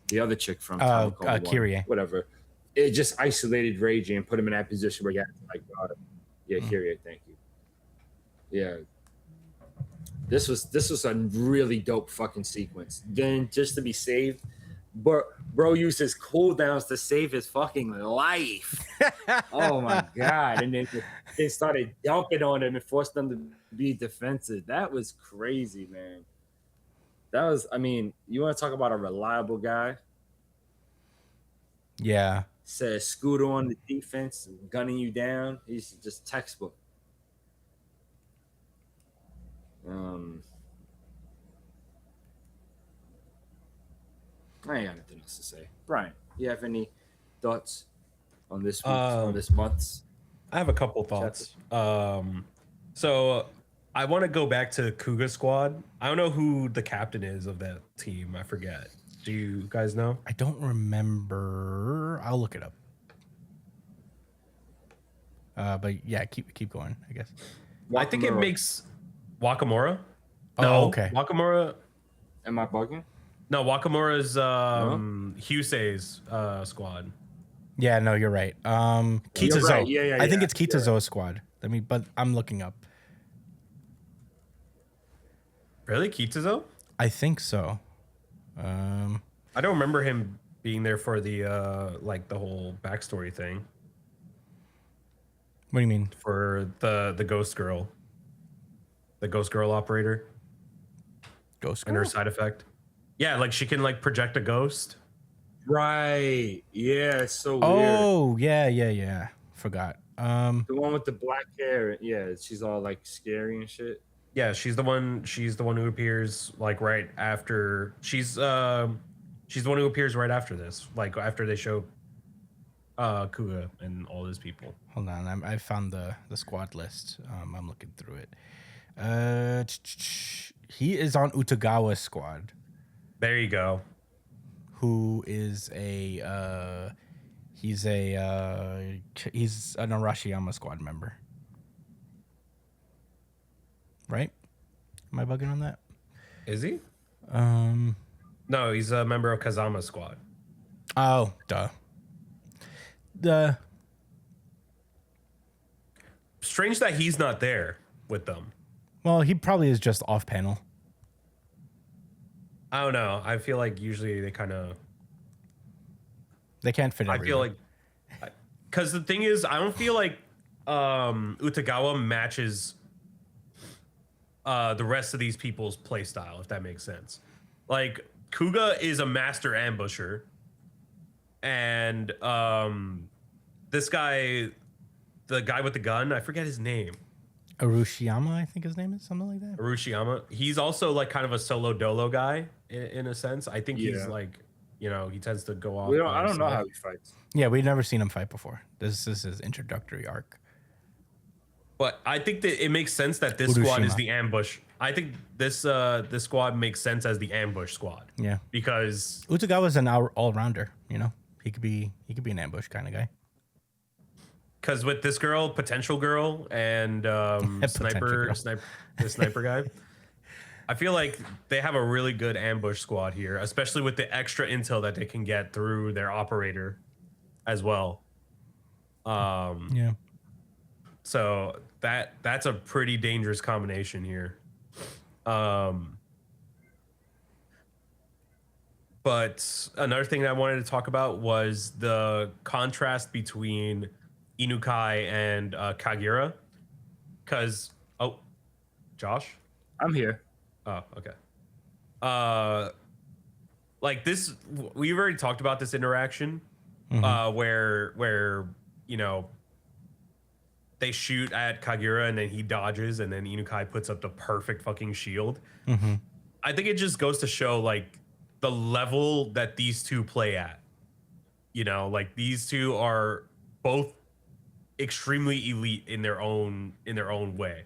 The other chick from Kyrie. whatever. It just isolated Reiji and put him in that position where you had to like guard him. Yeah, Kyrie, thank you. Yeah. This was a really dope fucking sequence. Then just to be saved, bro used his cooldowns to save his fucking life. Oh my god! And then they started dumping on him and forced them to be defensive. That was crazy, man. That was, I mean, you want to talk about a reliable guy? Yeah. Says Scooter on the defense, gunning you down. He's just textbook. I ain't got nothing else to say. Brian, you have any thoughts on this week, on this month's? I have a couple thoughts. So I want to go back to Kuga Squad. I don't know who the captain is of that team. I forget. Do you guys know? I don't remember. I'll look it up. But yeah, keep going, I guess. I think it makes Wakamura. Oh, No, okay. Wakamura. Am I bugging? No, Wakamura's Husei's squad. Yeah, no, you're right. Kitazo. right. Yeah, I think yeah, it's Kitazo's squad. But I'm looking up. Really, Kitazo? I think so. I don't remember him being there for the like the whole backstory thing What do you mean? for the ghost girl, the ghost girl operator, Ghost and her Girl? side effect. Yeah, like she can like project a ghost. Right. Yeah, it's so weird. Oh, yeah. Forgot. The one with the black hair. Yeah, she's all like scary and shit. Yeah, she's the one. She's the one who appears like right after. She's She's the one who appears right after this, like after they show Kuga and all his people. Hold on, I found the squad list. I'm looking through it. He is on Utagawa's squad, There you go. who is he's an Arashiyama squad member. Right? Am I bugging on that? Is he? No, he's a member of Kazama's squad. Oh, duh. Strange that he's not there with them. Well, he probably is just off panel. I don't know. I feel like usually they kind of. They can't fit I everywhere. feel like, because the thing is, I don't feel like Utagawa matches the rest of these people's play style, if that makes sense. Like Kuga is a master ambusher, and this guy, the guy with the gun, I forget his name. Arashiyama, I think his name is something like that. Urushiyama. He's also like kind of a solo dolo guy in a sense. I think he's Yeah. like, you know, he tends to go off. I don't know how he fights. Yeah, we've never seen him fight before. This is his introductory arc. But I think that it makes sense that this squad is Urushima. the ambush. I think this squad makes sense as the ambush squad. Yeah. Because Utagawa's an all rounder, you know? He could be an ambush kind of guy. with this girl, potential girl, and Potential girl. the sniper guy, I feel like they have a really good ambush squad here, especially with the extra intel that they can get through their operator as well. Yeah. So that's a pretty dangerous combination here. But another thing that I wanted to talk about was the contrast between Inukai and Kagira. Because, Josh? I'm here. Oh, okay. Like this, we've already talked about this interaction, where you know they shoot at Kagira and then he dodges and then Inukai puts up the perfect fucking shield. I think it just goes to show like the level that these two play at. You know, like these two are both extremely elite in their own way.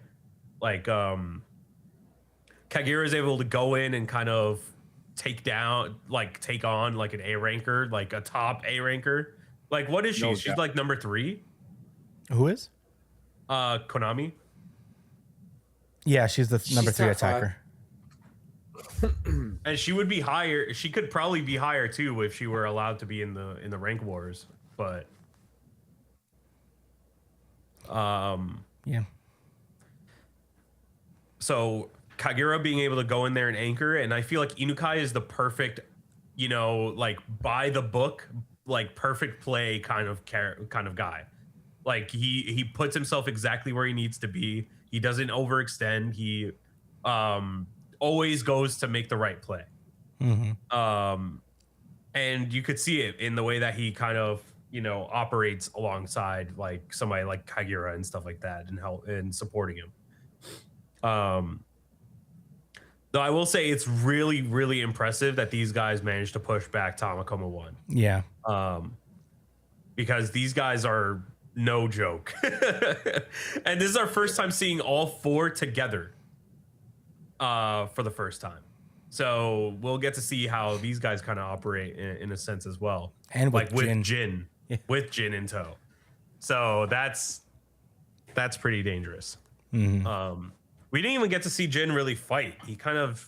Like Kagira is able to go in and kind of take on like an A ranker, like a top A ranker. Like what is she? No She's doubt. like number 3. Who is? Konami. Yeah, she's the number 3 top five. attacker. And she would be higher. She could probably be higher too if she were allowed to be in the rank wars. But Yeah. so Kagira being able to go in there and anchor, and I feel like Inukai is the perfect, you know, like by the book, like perfect play kind of guy. Like he puts himself exactly where he needs to be. He doesn't overextend. He always goes to make the right play. And you could see it in the way that he kind of, you know, operates alongside like somebody like Kagira and stuff like that, and help and supporting him. Though I will say it's really, really impressive that these guys managed to push back Tamakoma 1. Yeah. Because these guys are no joke. And this is our first time seeing all 4 together for the first time. So we'll get to see how these guys kind of operate in a sense as well. And with like Jin. Jin. With Jin in tow. So that's pretty dangerous. We didn't even get to see Jin really fight. He kind of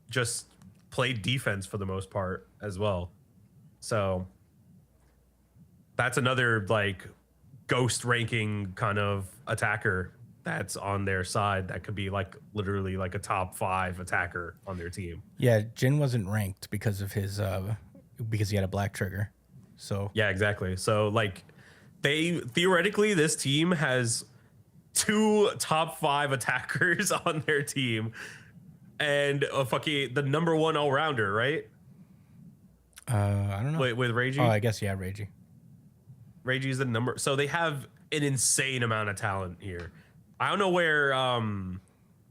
just played defense for the most part as well. So that's another like ghost ranking kind of attacker that's on their side that could be like literally like a top 5 attacker on their team. Yeah, Jin wasn't ranked because of his because he had a black trigger. So Yeah, exactly. So like they theoretically this team has 2 top 5 attackers on their team and a fucking the number 1 all-rounder, right? I don't know. With Reiji. Oh, I guess yeah, Reiji. Reiji is the number. So they have an insane amount of talent here. I don't know where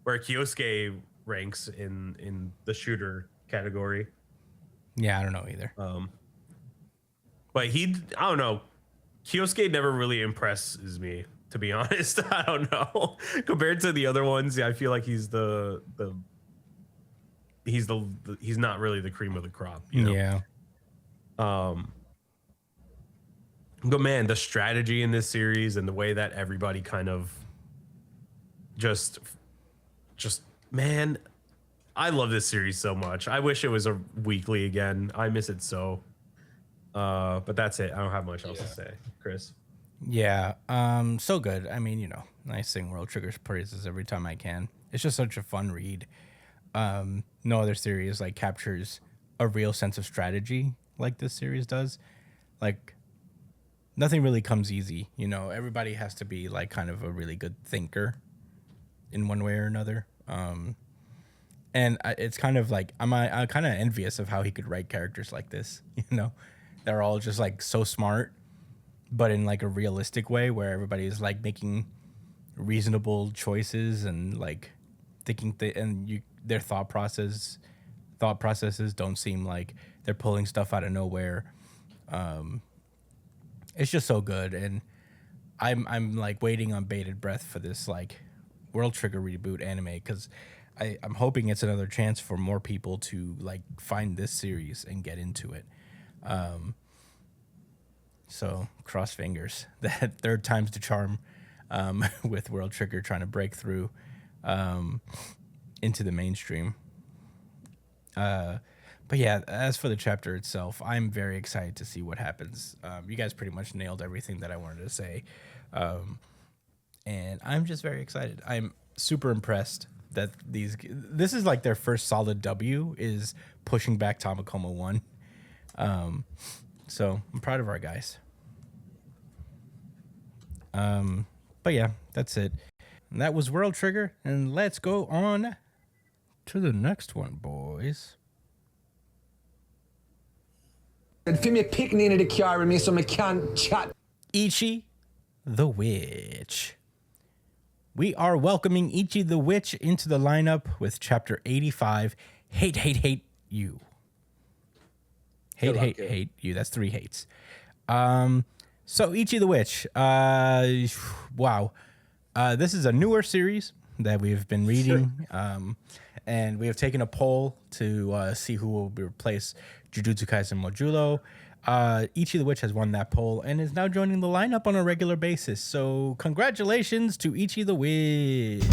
Kyosuke ranks in the shooter category. Yeah, I don't know either. But I don't know. Kyosuke never really impresses me, to be honest. I don't know. Compared to the other ones, I feel like he's he's not really the cream of the crop, you know? Yeah. But man, the strategy in this series and the way that everybody kind of just man, I love this series so much. I wish it was a weekly again. I miss it so. But that's it. I don't have much else to say. Chris. Yeah. So good. I mean, you know, I sing World Trigger's praises every time I can. It's just such a fun read. No other series like captures a real sense of strategy like this series does. Like nothing really comes easy, you know. Everybody has to be like kind of a really good thinker in one way or another. And it's kind of like I'm kind of envious of how he could write characters like this, you know. They're all just like so smart, but in like a realistic way where everybody's like making reasonable choices and like thinking their thought processes don't seem like they're pulling stuff out of nowhere. It's just so good, and I'm like waiting on bated breath for this like World Trigger reboot anime, because I'm hoping it's another chance for more people to like find this series and get into it. So cross fingers that third time's the charm with World Trigger trying to break through into the mainstream. But yeah, as for the chapter itself, I'm very excited to see what happens. You guys pretty much nailed everything that I wanted to say. And I'm just very excited. I'm super impressed that this is like their first solid W, is pushing back Tamakoma 1. So I'm proud of our guys. But yeah, that's it. And that was World Trigger, and let's go on to the next one, boys. Ichi the Witch. We are welcoming Ichi the Witch into the lineup with chapter 85, Hate, Hate, Hate You. Hate you. That's 3 hates. So Ichi the Witch. Wow. This is a newer series that we've been reading. And we have taken a poll to see who will replace Jujutsu Kaisen Mojulo. Ichi the Witch has won that poll and is now joining the lineup on a regular basis. So congratulations to Ichi the Witch.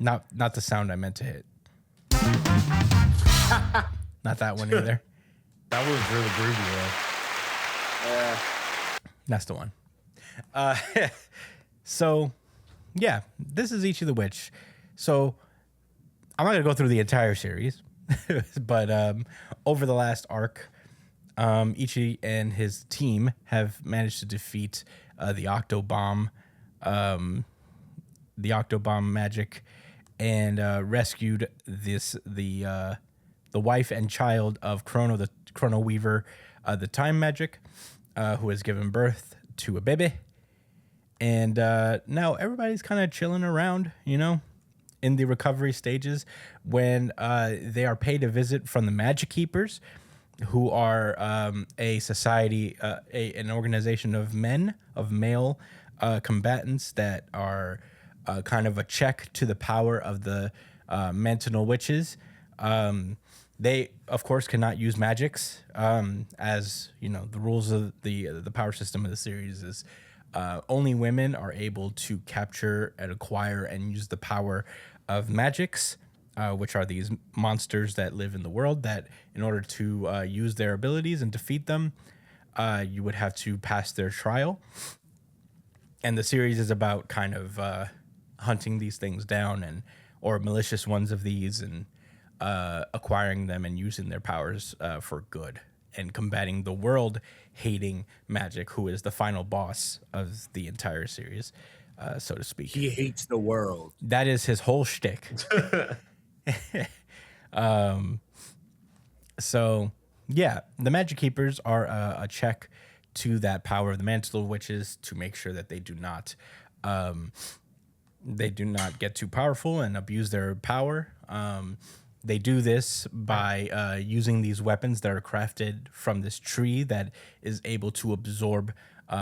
Not the sound I meant to hit. Not that one either. That was really groovy, though. That's the one. So, yeah, this is Ichi the Witch. So, I'm not going to go through the entire series, but over the last arc, Ichi and his team have managed to defeat the Octobomb magic, and rescued the wife and child of Chrono, the Chrono Weaver, the Time Magic, who has given birth to a baby. And now everybody's kind of chilling around, you know, in the recovery stages, when they are paid a visit from the Magic Keepers, who are a society, an organization of male combatants that are kind of a check to the power of the Mantinal Witches. They, of course, cannot use magics, as you know. The rules of the power system of the series is only women are able to capture and acquire and use the power of magics, which are these monsters that live in the world. That in order to use their abilities and defeat them, you would have to pass their trial. And the series is about kind of hunting these things down, or malicious ones of these, and acquiring them and using their powers for good, and combating the world-hating Magic, who is the final boss of the entire series, so to speak. He hates the world. That is his whole shtick. So, yeah, the Magic Keepers are a check to that power of the Mantle Witches to make sure that they do not they do not get too powerful and abuse their power. They do this by using these weapons that are crafted from this tree that is able to absorb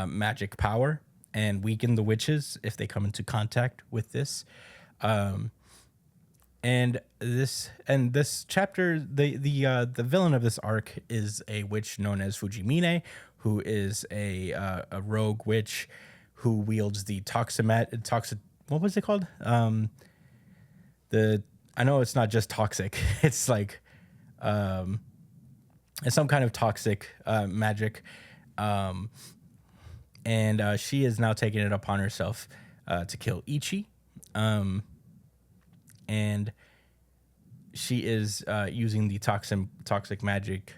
magic power and weaken the witches if they come into contact with this. And this chapter, the villain of this arc is a witch known as Fujimine, who is a rogue witch who wields the what was it called? I know it's not just toxic. It's like it's some kind of toxic magic. And she is now taking it upon herself to kill Ichi. And she is using the toxic magic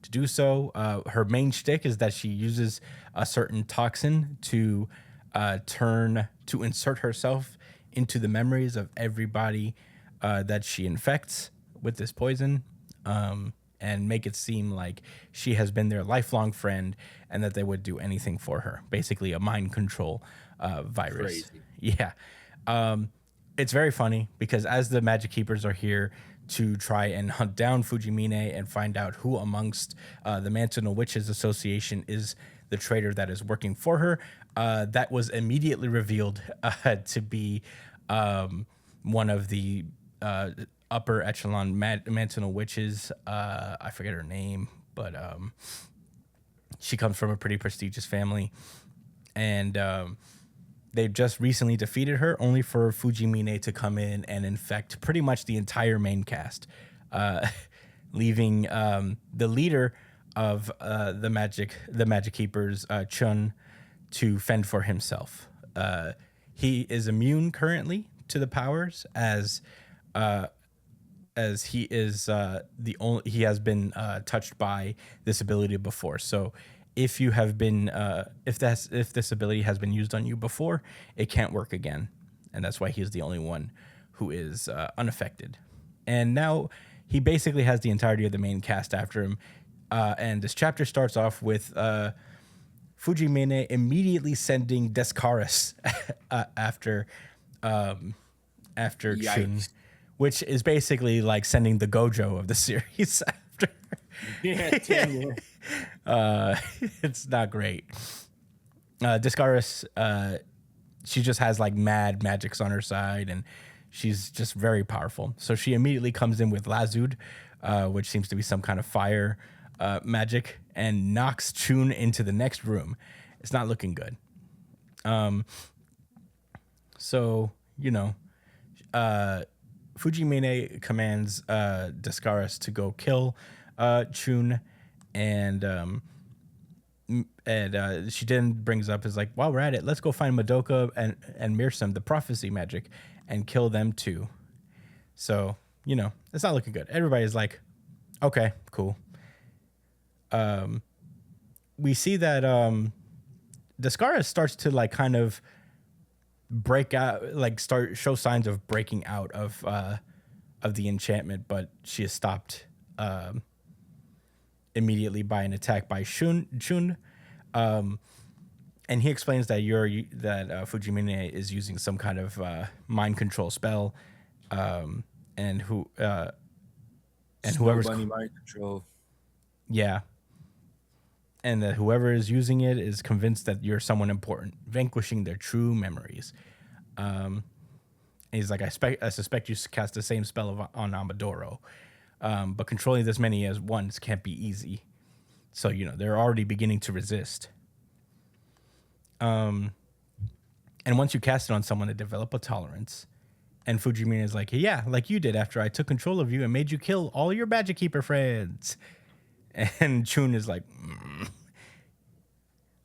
to do so. Her main shtick is that she uses a certain toxin to insert herself into the memories of everybody that she infects with this poison, and make it seem like she has been their lifelong friend and that they would do anything for her. Basically, a mind control virus. Crazy. Yeah. It's very funny because as the Magic Keepers are here to try and hunt down Fujimine and find out who amongst the Mantonal Witches Association is the traitor that is working for her, that was immediately revealed to be one of the upper echelon Mantonal Witches. I forget her name, but she comes from a pretty prestigious family. And they just recently defeated her, only for Fujimine to come in and infect pretty much the entire main cast, leaving the leader of the Magic Keepers, Chun, to fend for himself. He is immune currently to the powers, as he is he has been touched by this ability before. So if you have been if this ability has been used on you before, it can't work again, and that's why he is the only one who is unaffected. And now he basically has the entirety of the main cast after him. And this chapter starts off with Fujimine immediately sending Descaris after Chun, which is basically like sending the Gojo of the series after. It's not great. Descaris, she just has like mad magics on her side, and she's just very powerful. So she immediately comes in with Lazud, which seems to be some kind of fire magic, and knocks Chun into the next room. It's not looking good. So, Fujimine commands Descaris to go kill Chun, and she then brings up is like, while we're at it, let's go find Madoka and Mirsum, the prophecy magic, and kill them too. So, it's not looking good. Everybody's like, okay, cool. We see that Descaris starts to like kind of break out, like show signs of breaking out of the enchantment, but she is stopped immediately by an attack by Chun. And he explains that Fujimine is using some kind of mind control spell, and whoever's mind control. Yeah. And that whoever is using it is convinced that you're someone important, vanquishing their true memories. And he's like, I suspect you cast the same spell on Amadoro. But controlling this many as once can't be easy. So, they're already beginning to resist. And once you cast it on someone, they develop a tolerance. And Fujimine is like, yeah, like you did after I took control of you and made you kill all your Magic Keeper friends. And Chun is like,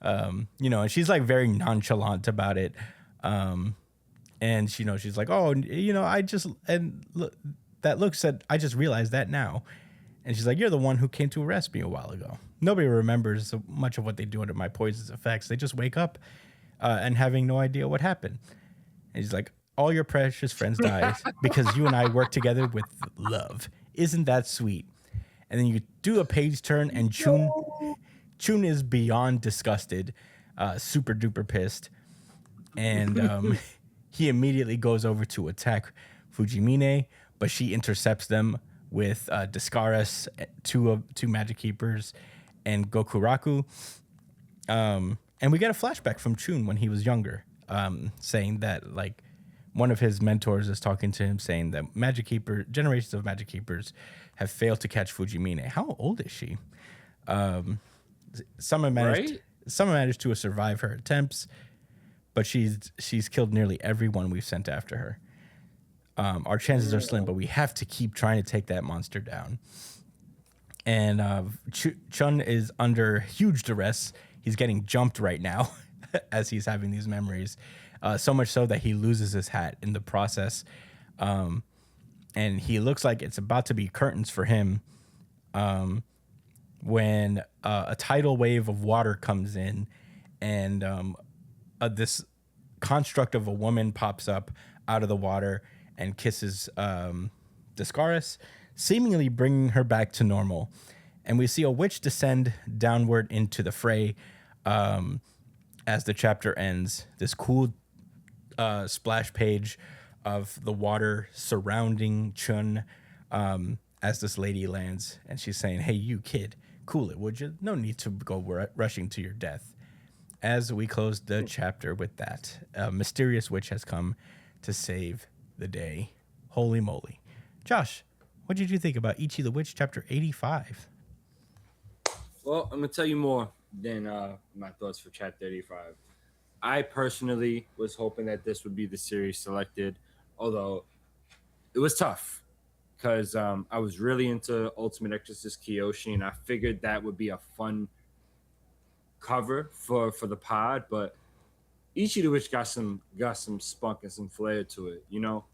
and she's like very nonchalant about it. And she's like, oh, I just realized that now. And she's like, you're the one who came to arrest me a while ago. Nobody remembers so much of what they do under my poison's effects. They just wake up and having no idea what happened. And he's like, all your precious friends died because you and I worked together with love. Isn't that sweet? And then you do a page turn, and Chun is beyond disgusted, super duper pissed, and he immediately goes over to attack Fujimine, but she intercepts them with Discaris, two magic keepers, and Gokuraku. And we get a flashback from Chun when he was younger, saying that like one of his mentors is talking to him, saying that generations of magic keepers have failed to catch Fujimine. How old is she? Some managed to survive her attempts, but she's killed nearly everyone we've sent after her. Our chances are slim, but we have to keep trying to take that monster down. And Chun is under huge duress. He's getting jumped right now as he's having these memories. So much so that he loses his hat in the process. And he looks like it's about to be curtains for him when a tidal wave of water comes in and this construct of a woman pops up out of the water and kisses Discaris, seemingly bringing her back to normal. And we see a witch descend downward into the fray as the chapter ends. This cool splash page of the water surrounding Chun as this lady lands. And she's saying, "Hey, you kid, cool it, would you? No need to go rushing to your death." As we close the chapter with that, a mysterious witch has come to save the day. Holy moly. Josh, what did you think about Ichi the Witch, chapter 85? Well, I'm going to tell you more than my thoughts for chapter 85. I personally was hoping that this would be the series selected, although it was tough because I was really into Ultimate Exorcist Kiyoshi, and I figured that would be a fun cover for the pod, but Ichi the Witch got some spunk and some flair to it, you know,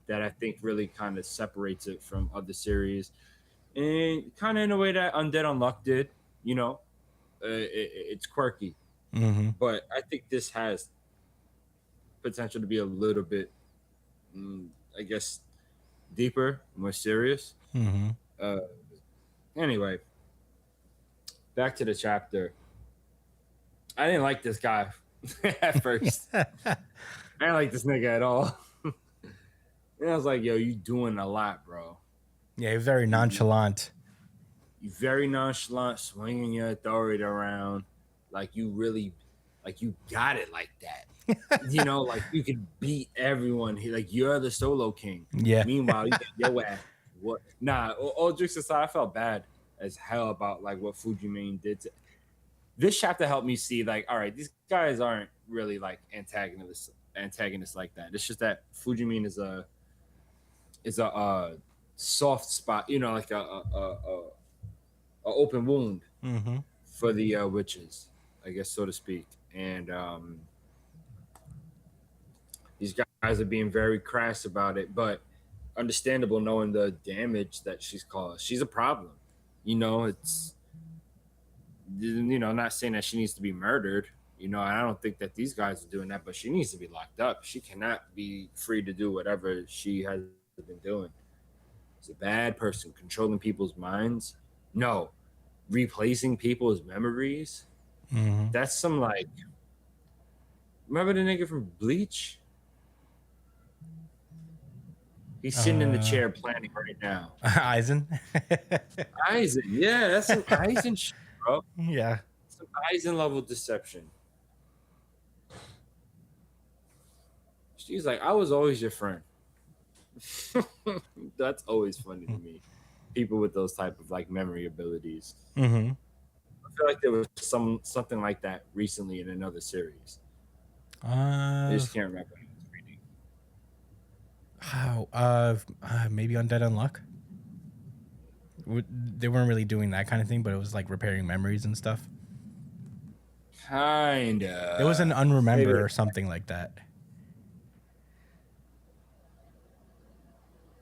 that I think really kind of separates it from other series, and kind of in a way that Undead Unluck did, you know. It's quirky, but I think this has potential to be a little bit, I guess, deeper, more serious. Anyway, back to the chapter. I didn't like this guy at first. I didn't like this nigga at all. And I was like, yo, you doing a lot, bro. Yeah, he's very nonchalant. You very nonchalant, swinging your authority around like you really, like you got it like that. You know, like you could beat everyone. Like you're the solo king. Yeah. Meanwhile, you get your ass. What? Nah, all jokes aside, I felt bad as hell about like what Fujimane did to. This chapter helped me see, like, all right, these guys aren't really like antagonists like that. It's just that Fujimane is a soft spot, you know, like a open wound for the witches, I guess, so to speak. And these guys are being very crass about it, but understandable knowing the damage that she's caused. She's a problem, you know. It's, you know, not saying that she needs to be murdered, you know, and I don't think that these guys are doing that, but she needs to be locked up. She cannot be free to do whatever she has been doing. She's a bad person, controlling people's minds. No, replacing people's memories. That's some, like, remember the nigga from Bleach? He's sitting in the chair planning right now. Aizen? Aizen, yeah, that's some Aizen shit, bro. Yeah. Some Aizen level deception. She's like, I was always your friend. That's always funny to me. People with those type of like memory abilities. I feel like there was something like that recently in another series. I just can't remember what I was reading. How? Maybe Undead Unluck? They weren't really doing that kind of thing, but it was like repairing memories and stuff. Kinda. It was an Unremember or something like that.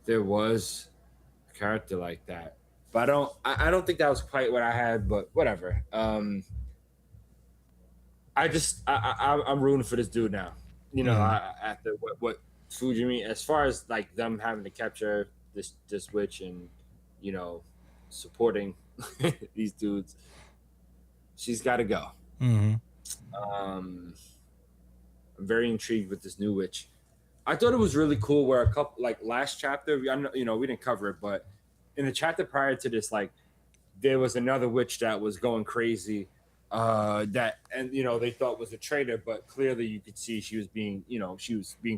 There was a character like that, but I don't think that was quite what I had. But whatever. I'm rooting for this dude now. You know, after what Fujimi, as far as like them having to capture this witch and, you know, supporting these dudes, she's got to go. I'm very intrigued with this new witch. I thought it was really cool where a couple like last chapter, we didn't cover it, but in the chapter prior to this, like there was another witch that was going crazy, they thought was a traitor, but clearly you could see she was being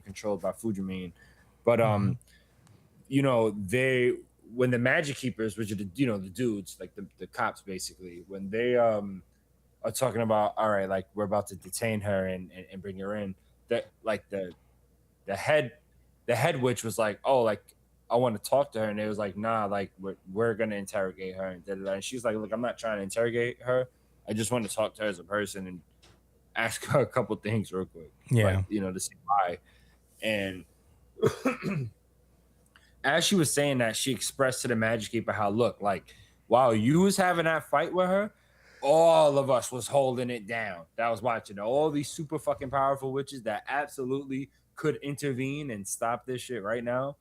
controlled by Fujimine. But when the magic keepers, which are the dudes, like the cops basically, when they are talking about, all right, like we're about to detain her and bring her in, that like the head witch was like, oh, like I want to talk to her, and it was like, nah, like we're gonna interrogate her, and da-da-da. And she's like, look, I'm not trying to interrogate her, I just want to talk to her as a person and ask her a couple things real quick, like, to see why. And as she was saying that, she expressed to the magic keeper how, look, like while you was having that fight with her, all of us was holding it down. That was watching all these super fucking powerful witches that absolutely could intervene and stop this shit right now,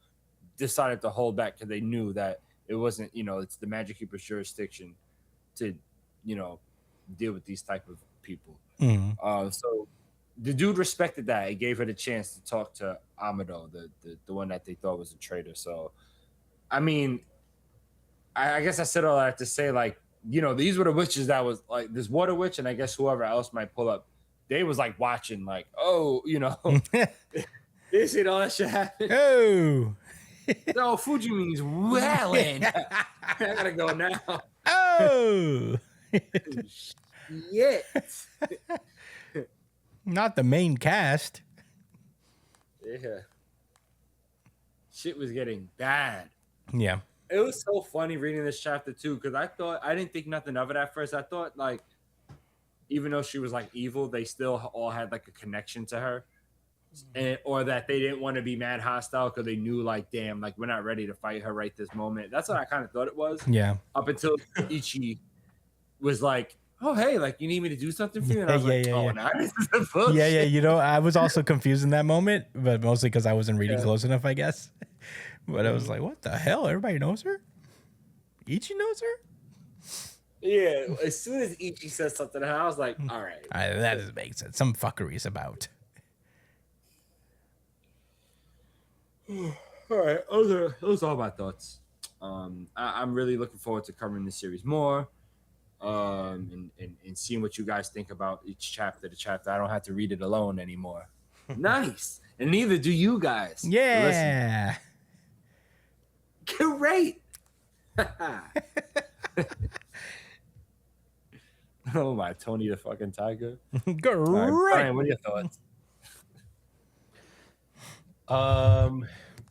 decided to hold back because they knew that it wasn't, it's the magic keeper's jurisdiction to, deal with these type of people. So the dude respected that. It gave her the chance to talk to Amado, the one that they thought was a traitor. So, I mean, I guess I said all that to say, like, these were the witches that was like this water witch, and I guess whoever else might pull up, they was like watching, like, oh, they see all that shit happen. Oh, No, Fujimi's wailing. I gotta go now. oh, Yeah. not the main cast. Yeah. Shit was getting bad. Yeah. It was so funny reading this chapter too, because I didn't think nothing of it at first. I thought, like, even though she was like evil, they still all had like a connection to her, or that they didn't want to be mad hostile because they knew, like, damn, like we're not ready to fight her right this moment. That's what I kind of thought it was. Yeah. Up until Ichi was like, oh, hey, like, you need me to do something for you? And I was like, oh, nah, this is a bullshit. Yeah. I was also confused in that moment, but mostly because I wasn't reading close enough, I guess. But I was like, what the hell? Everybody knows her? Ichi knows her? Yeah. As soon as Ichi said something, I was like, all right. That doesn't make sense. Some fuckery's about. All right. Those are all my thoughts. I'm really looking forward to covering this series more. And seeing what you guys think about each chapter to chapter. I don't have to read it alone anymore. Nice. And neither do you guys. Yeah. Listen. Great. Oh my, Tony the fucking Tiger. Great. Right, Brian, what are your thoughts?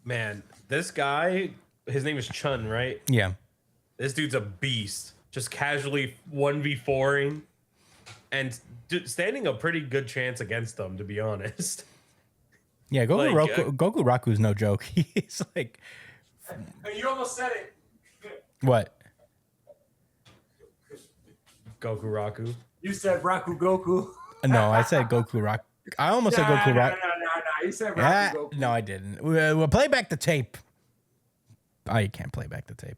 Man, this guy, his name is Chun, right? Yeah. This dude's a beast. Just casually 1v4ing and standing a pretty good chance against them, to be honest. Yeah, Goku Raku's no joke. He's like... You almost said it. What? Goku Raku. You said Raku Goku. No, I said Goku Raku. I almost said Goku Raku. No. You said Raku Goku. No, I didn't. We'll play back the tape. Oh, you can't play back the tape.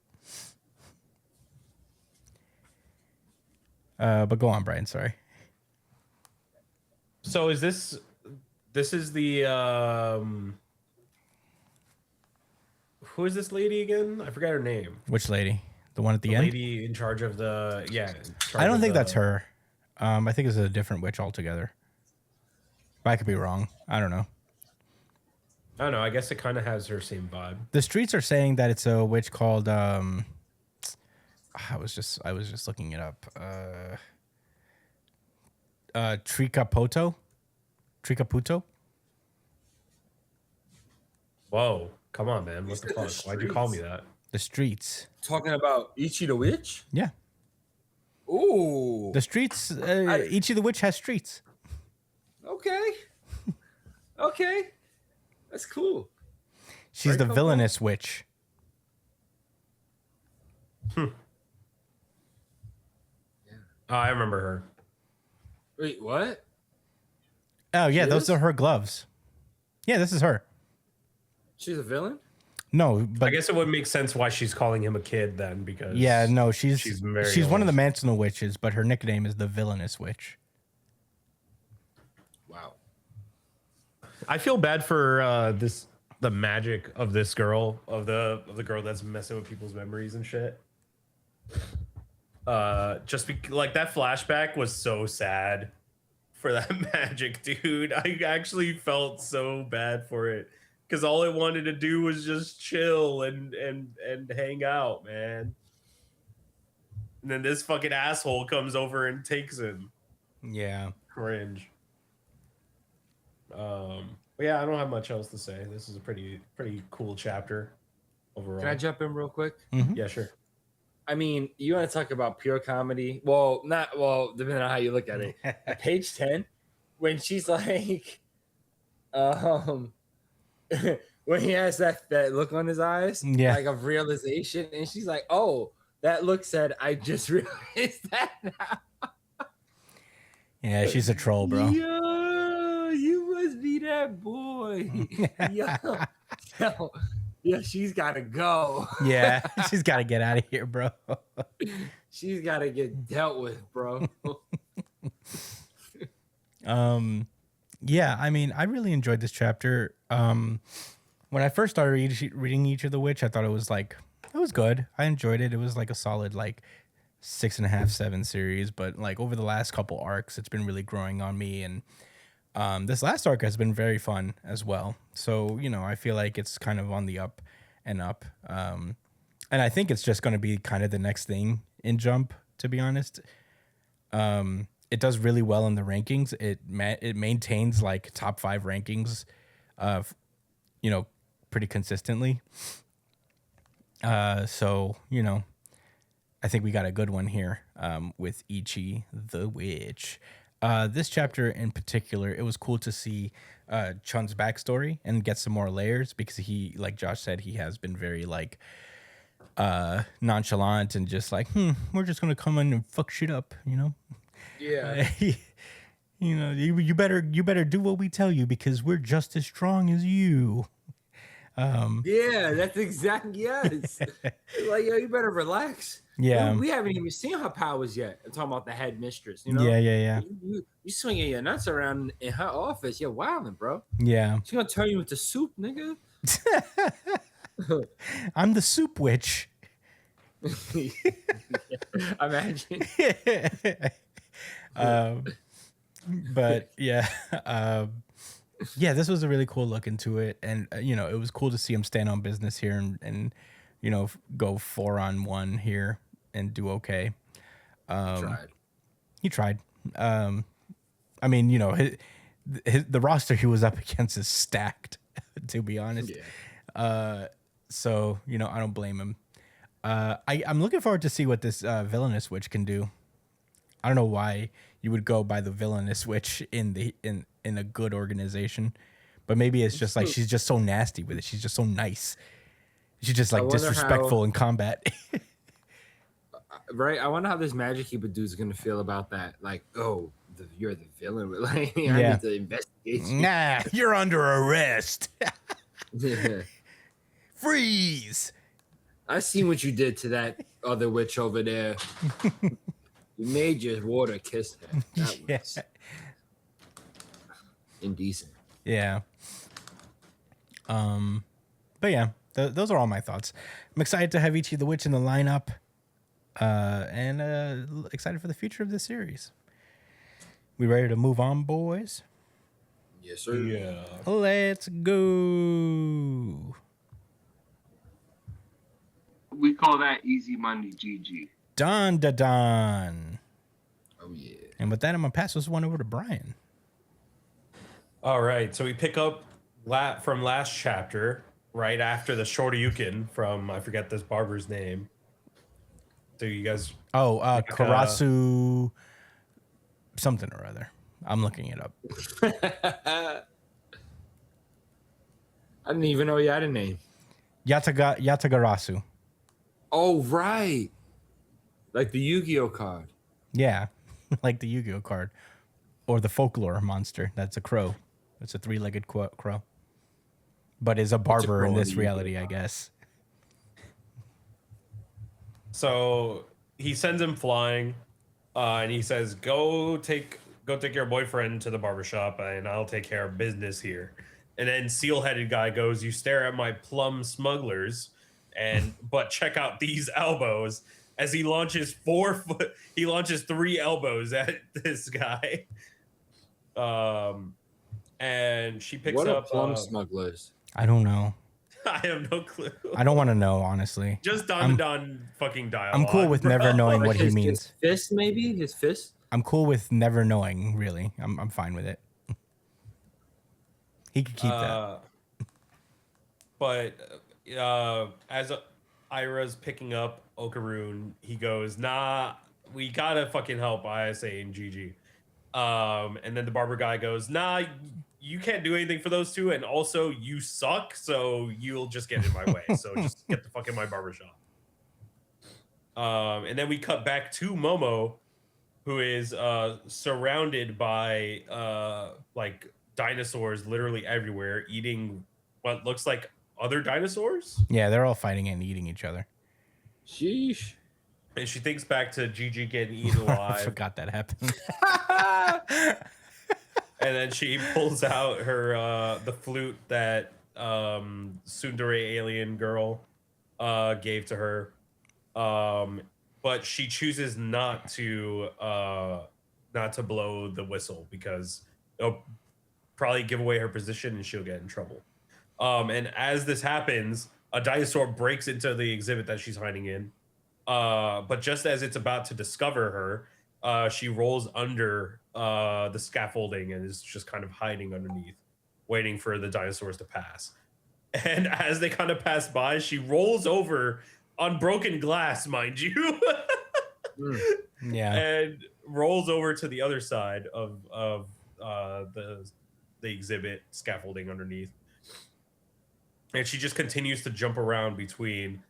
But go on, Brian. Sorry. So is this is the who is this lady again? I forgot her name. Which lady? The one at the end? Lady in charge of the I don't think that's her. I think it's a different witch altogether. But I could be wrong. I don't know. I don't know. I guess it kind of has her same vibe. The streets are saying that it's a witch called I was just looking it up. Trikaputo. Whoa. Come on, man. What the fuck? Why'd you call me that? The streets. Talking about Ichi the Witch? Yeah. Ooh. The streets. Ichi the Witch has streets. Okay. Okay. That's cool. She's the villainous witch. Oh, I remember her. Wait, what? Oh, yeah. She Those is? are her gloves. Yeah, this is her. She's a villain? No, but I guess it would make sense why she's calling him a kid then, because yeah, no, she's very one of the old. Mansional witches, but her nickname is the villainous witch. Wow. I feel bad for the magic of this girl, of the girl that's messing with people's memories and shit. Like that flashback was so sad for that magic, dude. I actually felt so bad for it because all it wanted to do was just chill and hang out, man. And then this fucking asshole comes over and takes him. Yeah. Cringe. But yeah, I don't have much else to say. This is a pretty cool chapter overall. Can I jump in real quick? Yeah, sure. I mean, you want to talk about pure comedy? Well, depending on how you look at it. At page 10, when she's like, when he has that look on his eyes, like of realization, and she's like, "Oh, that look said, I just realized that now." Yeah, she's a troll, bro. Yo, you must be that boy. Yo, yeah, she's got to go. Yeah, she's got to get out of here, bro. She's got to get dealt with, bro. Yeah, I mean, I really enjoyed this chapter. When I first started reading Ichi the Witch, I thought it was good. I enjoyed it. It was like a solid 6.5, 7 series, but like over the last couple arcs, it's been really growing on me, and this last arc has been very fun as well. So, I feel like it's kind of on the up and up. And I think it's just going to be kind of the next thing in Jump, to be honest. It does really well in the rankings. It maintains like top 5 rankings, pretty consistently. So, I think we got a good one here with Ichi the Witch. This chapter in particular, it was cool to see Chun's backstory and get some more layers because he, like Josh said, he has been very nonchalant and just like, we're just gonna come in and fuck shit up, Yeah. You better do what we tell you because we're just as strong as you. Yeah, that's exactly, yes. Like, yo, you better relax. Yeah. We haven't even seen her powers yet. I'm talking about the headmistress, Yeah. You swinging your nuts around in her office. You're wilding, bro. Yeah. She's gonna turn you into soup, nigga. I'm the soup witch. Imagine. But yeah. Yeah, this was a really cool look into it, and it was cool to see him stand on business here and go 4-on-1 here and do okay. He tried. I mean, the roster he was up against is stacked, to be honest. Yeah. So I don't blame him. I'm looking forward to see what this villainous witch can do. I don't know why you would go by the villainous witch in a good organization, but maybe it's just like she's just so nasty with it. She's just so nice. She's just like disrespectful in combat. Right? I wonder how this magic keeper dude's gonna feel about that. Like, oh, you're the villain. Like, I need to investigate you. Nah, you're under arrest. Yeah. Freeze. I seen what you did to that other witch over there. You made your water kiss her. That was indecent. Yeah. But yeah, those are all my thoughts. I'm excited to have Ichi the Witch in the lineup, and excited for the future of this series. We ready to move on, boys? Yes, sir. Yeah. Let's go. We call that Easy Monday, GG. Dandadan. Oh yeah. And with that, I'm gonna pass this one over to Brian. All right, so we pick up from last chapter, right after the Shoryuken from, I forget this barber's name. So you guys... Oh, Karasu something or other. I'm looking it up. I didn't even know you had a name. Yatagarasu. Oh, right. Like the Yu-Gi-Oh card. Yeah, like the Yu-Gi-Oh card. Or the folklore monster. That's a crow. It's a 3-legged crow. But is a barber in this reality, I guess. So he sends him flying, and he says, go take go take your boyfriend to the barbershop and I'll take care of business here. And then seal-headed guy goes, you stare at my plum smugglers, but check out these elbows. As he launches 3 elbows at this guy. And she picks What are up plum smugglers? I don't know. I have no clue. I don't want to know, honestly. Just Dandadan fucking dialogue. I'm cool with bro. never knowing what he His means. fist, maybe? His fist? I'm cool with never knowing, really. I'm fine with it. He could keep that. But as Ira's picking up Okaroon, he goes, nah, we gotta fucking help ISA and GG. And then the barber guy goes, nah, you can't do anything for those two, and also you suck, so you'll just get in my way. So just get the fuck in my barbershop. And then we cut back to Momo, who is surrounded by like dinosaurs literally everywhere, eating what looks like other dinosaurs. Yeah, they're all fighting and eating each other. Sheesh. And she thinks back to Gigi getting eaten I alive. forgot that happened. And then she pulls out her the flute that tsundere alien girl gave to her. But she chooses not to blow the whistle because it'll probably give away her position and she'll get in trouble. And as this happens, a dinosaur breaks into the exhibit that she's hiding in. But just as it's about to discover her, she rolls under the scaffolding and is just kind of hiding underneath, waiting for the dinosaurs to pass. And as they kind of pass by, she rolls over on broken glass, mind you. Yeah. And rolls over to the other side of the exhibit scaffolding underneath. And she just continues to jump around between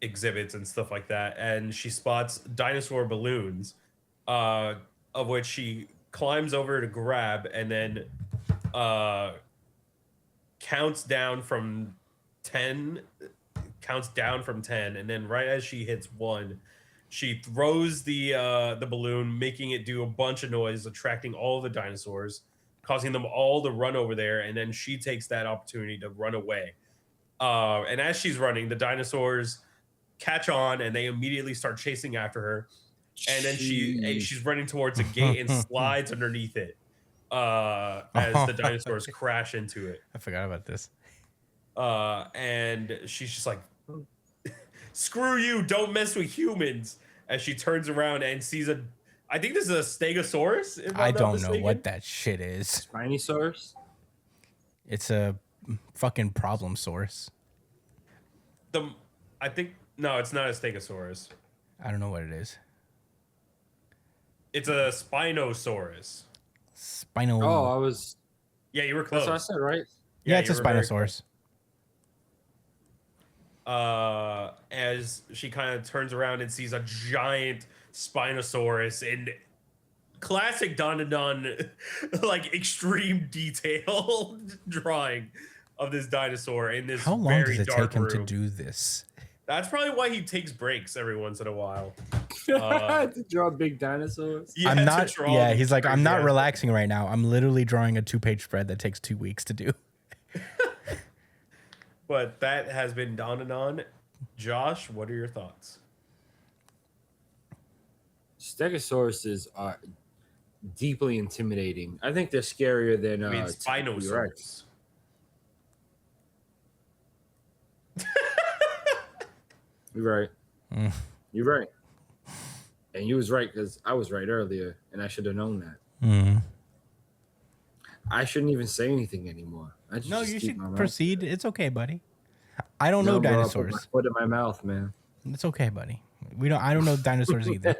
exhibits and stuff like that. And she spots dinosaur balloons, of which she climbs over to grab and then counts down from 10. And then right as she hits 1, she throws the balloon, making it do a bunch of noise, attracting all the dinosaurs, causing them all to run over there. And then she takes that opportunity to run away. And as she's running, the dinosaurs catch on and they immediately start chasing after her. And then she's running towards a gate and slides underneath it as the dinosaurs crash into it. I forgot about this. And she's just like, screw you, don't mess with humans. As she turns around and sees I think this is a Stegosaurus. If I I'm not don't know mistaken. what that shit is. Spinosaurus? It's a fucking problem source. I think, no, it's not a Stegosaurus. I don't know what it is. It's a Spinosaurus. Spinal. Oh, I was. Yeah, you were close. That's what I said, right? yeah, it's a you were very Spinosaurus. As she kind of turns around and sees a giant Spinosaurus in classic Dandadan, like extreme detail drawing of this dinosaur in this How long very does it dark take him room. to do this? That's probably why he takes breaks every once in a while. To draw big dinosaurs. Yeah, I'm to not. draw Yeah, these he's like, I'm crazy not ass- relaxing right now. I'm literally drawing a 2-page spread that takes 2 weeks to do. But that has been Dandadan. Josh, what are your thoughts? Stegosauruses are deeply intimidating. I think they're scarier than I mean, T-Rex. Spinosaurus. You're right. You're right. And you was right because I was right earlier, and I should have known that. I shouldn't even say anything anymore. I just No, just you keep should my mouth proceed. It's okay, buddy. I don't know No, bro, I'll put dinosaurs. my foot in my mouth, man. It's okay, buddy. I don't know dinosaurs either.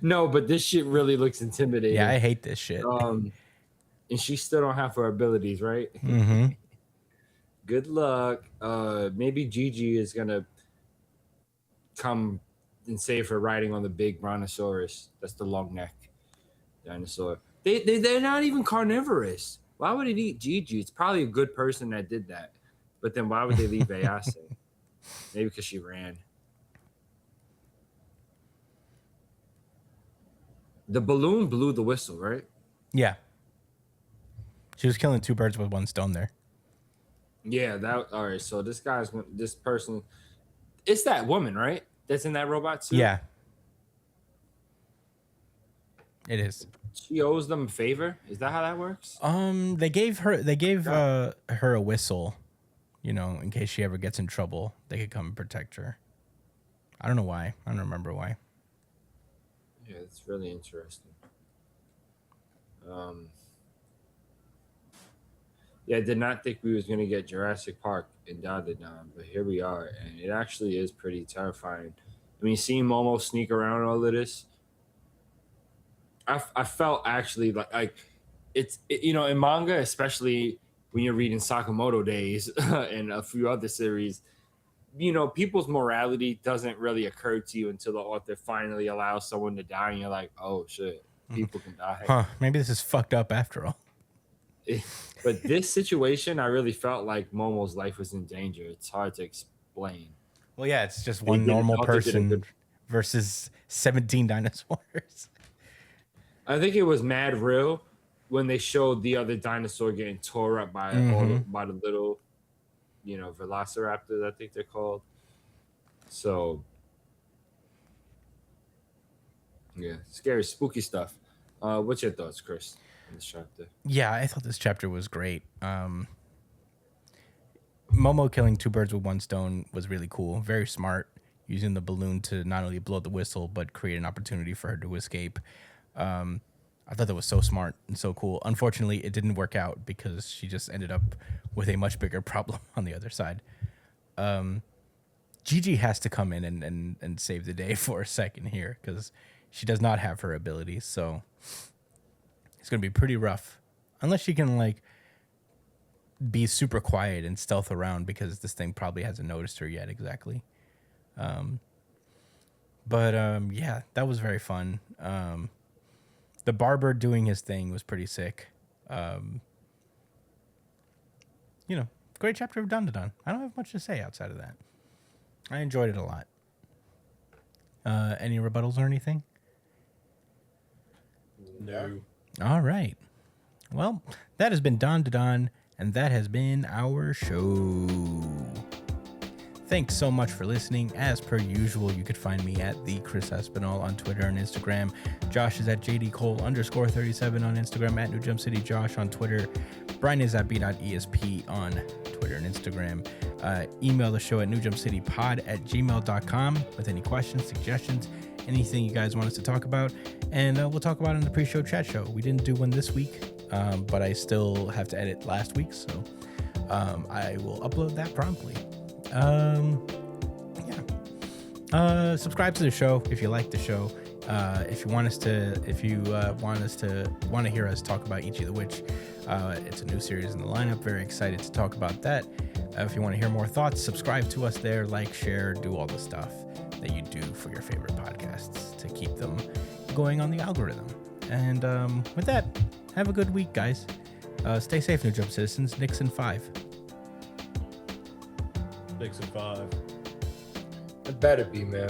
No, but this shit really looks intimidating. Yeah, I hate this shit. And she still don't have her abilities, right? Mm-hmm. Good luck. Maybe Gigi is gonna come and save her riding on the big brontosaurus. That's the long neck dinosaur. They're not even carnivorous. Why would it eat Gigi? It's probably a good person that did that. But then why would they leave Ayase? Maybe because she ran. The balloon blew the whistle, right? Yeah. She was killing two birds with one stone there. Yeah, that all right. So this person, it's that woman, right? That's in that robot suit. Yeah. It is. She owes them a favor. Is that how that works? They gave her her a whistle, you know, in case she ever gets in trouble, they could come and protect her. I don't know why. I don't remember why. Yeah, it's really interesting. Yeah, I did not think we was gonna get Jurassic Park in Dandadan, but here we are, and it actually is pretty terrifying. I mean, seeing Momo sneak around all of this, I felt actually like you know, in manga, especially when you're reading Sakamoto Days and a few other series, you know, people's morality doesn't really occur to you until the author finally allows someone to die, and you're like, oh shit, people can die. Huh? Maybe this is fucked up after all. But this situation, I really felt like Momo's life was in danger. It's hard to explain. Well, yeah, it's just one normal person versus 17 dinosaurs. I think it was mad real when they showed the other dinosaur getting tore up by by the little, you know, velociraptors, I think they're called. So, yeah, scary, spooky stuff. What's your thoughts, Chris, on this chapter? Yeah, I thought this chapter was great. Momo killing two birds with one stone was really cool. Very smart, using the balloon to not only blow the whistle, but create an opportunity for her to escape. I thought that was so smart and so cool. Unfortunately, it didn't work out because she just ended up with a much bigger problem on the other side. Gigi has to come in and save the day for a second here because she does not have her abilities. So it's going to be pretty rough. Unless she can, like, be super quiet and stealth around because this thing probably hasn't noticed her yet exactly. Yeah, that was very fun. The barber doing his thing was pretty sick. You know, great chapter of Dandadan. I don't have much to say outside of that. I enjoyed it a lot. Any rebuttals or anything? No. All right. Well, that has been Dandadan, and that has been our show. Thanks so much for listening. As per usual, you could find me at the Chris Espinal on Twitter and Instagram. Josh is at JDCole_37 on Instagram, at New Jump City Josh on Twitter. Brian is at b.esp on Twitter and Instagram. Email the show at newjumpcitypod@gmail.com with any questions, suggestions, anything you guys want us to talk about. And we'll talk about it in the pre-show chat show. We didn't do one this week, but I still have to edit last week, so I will upload that promptly. Subscribe to the show if you like the show. If you want to hear us talk about Ichi the Witch, it's a new series in the lineup. Very excited to talk about that. If you want to hear more thoughts, subscribe to us there, like, share, do all the stuff that you do for your favorite podcasts to keep them going on the algorithm. And with that, have a good week, guys. Stay safe, New Jump citizens. Nixon 5. Nixon 5. It better be, man.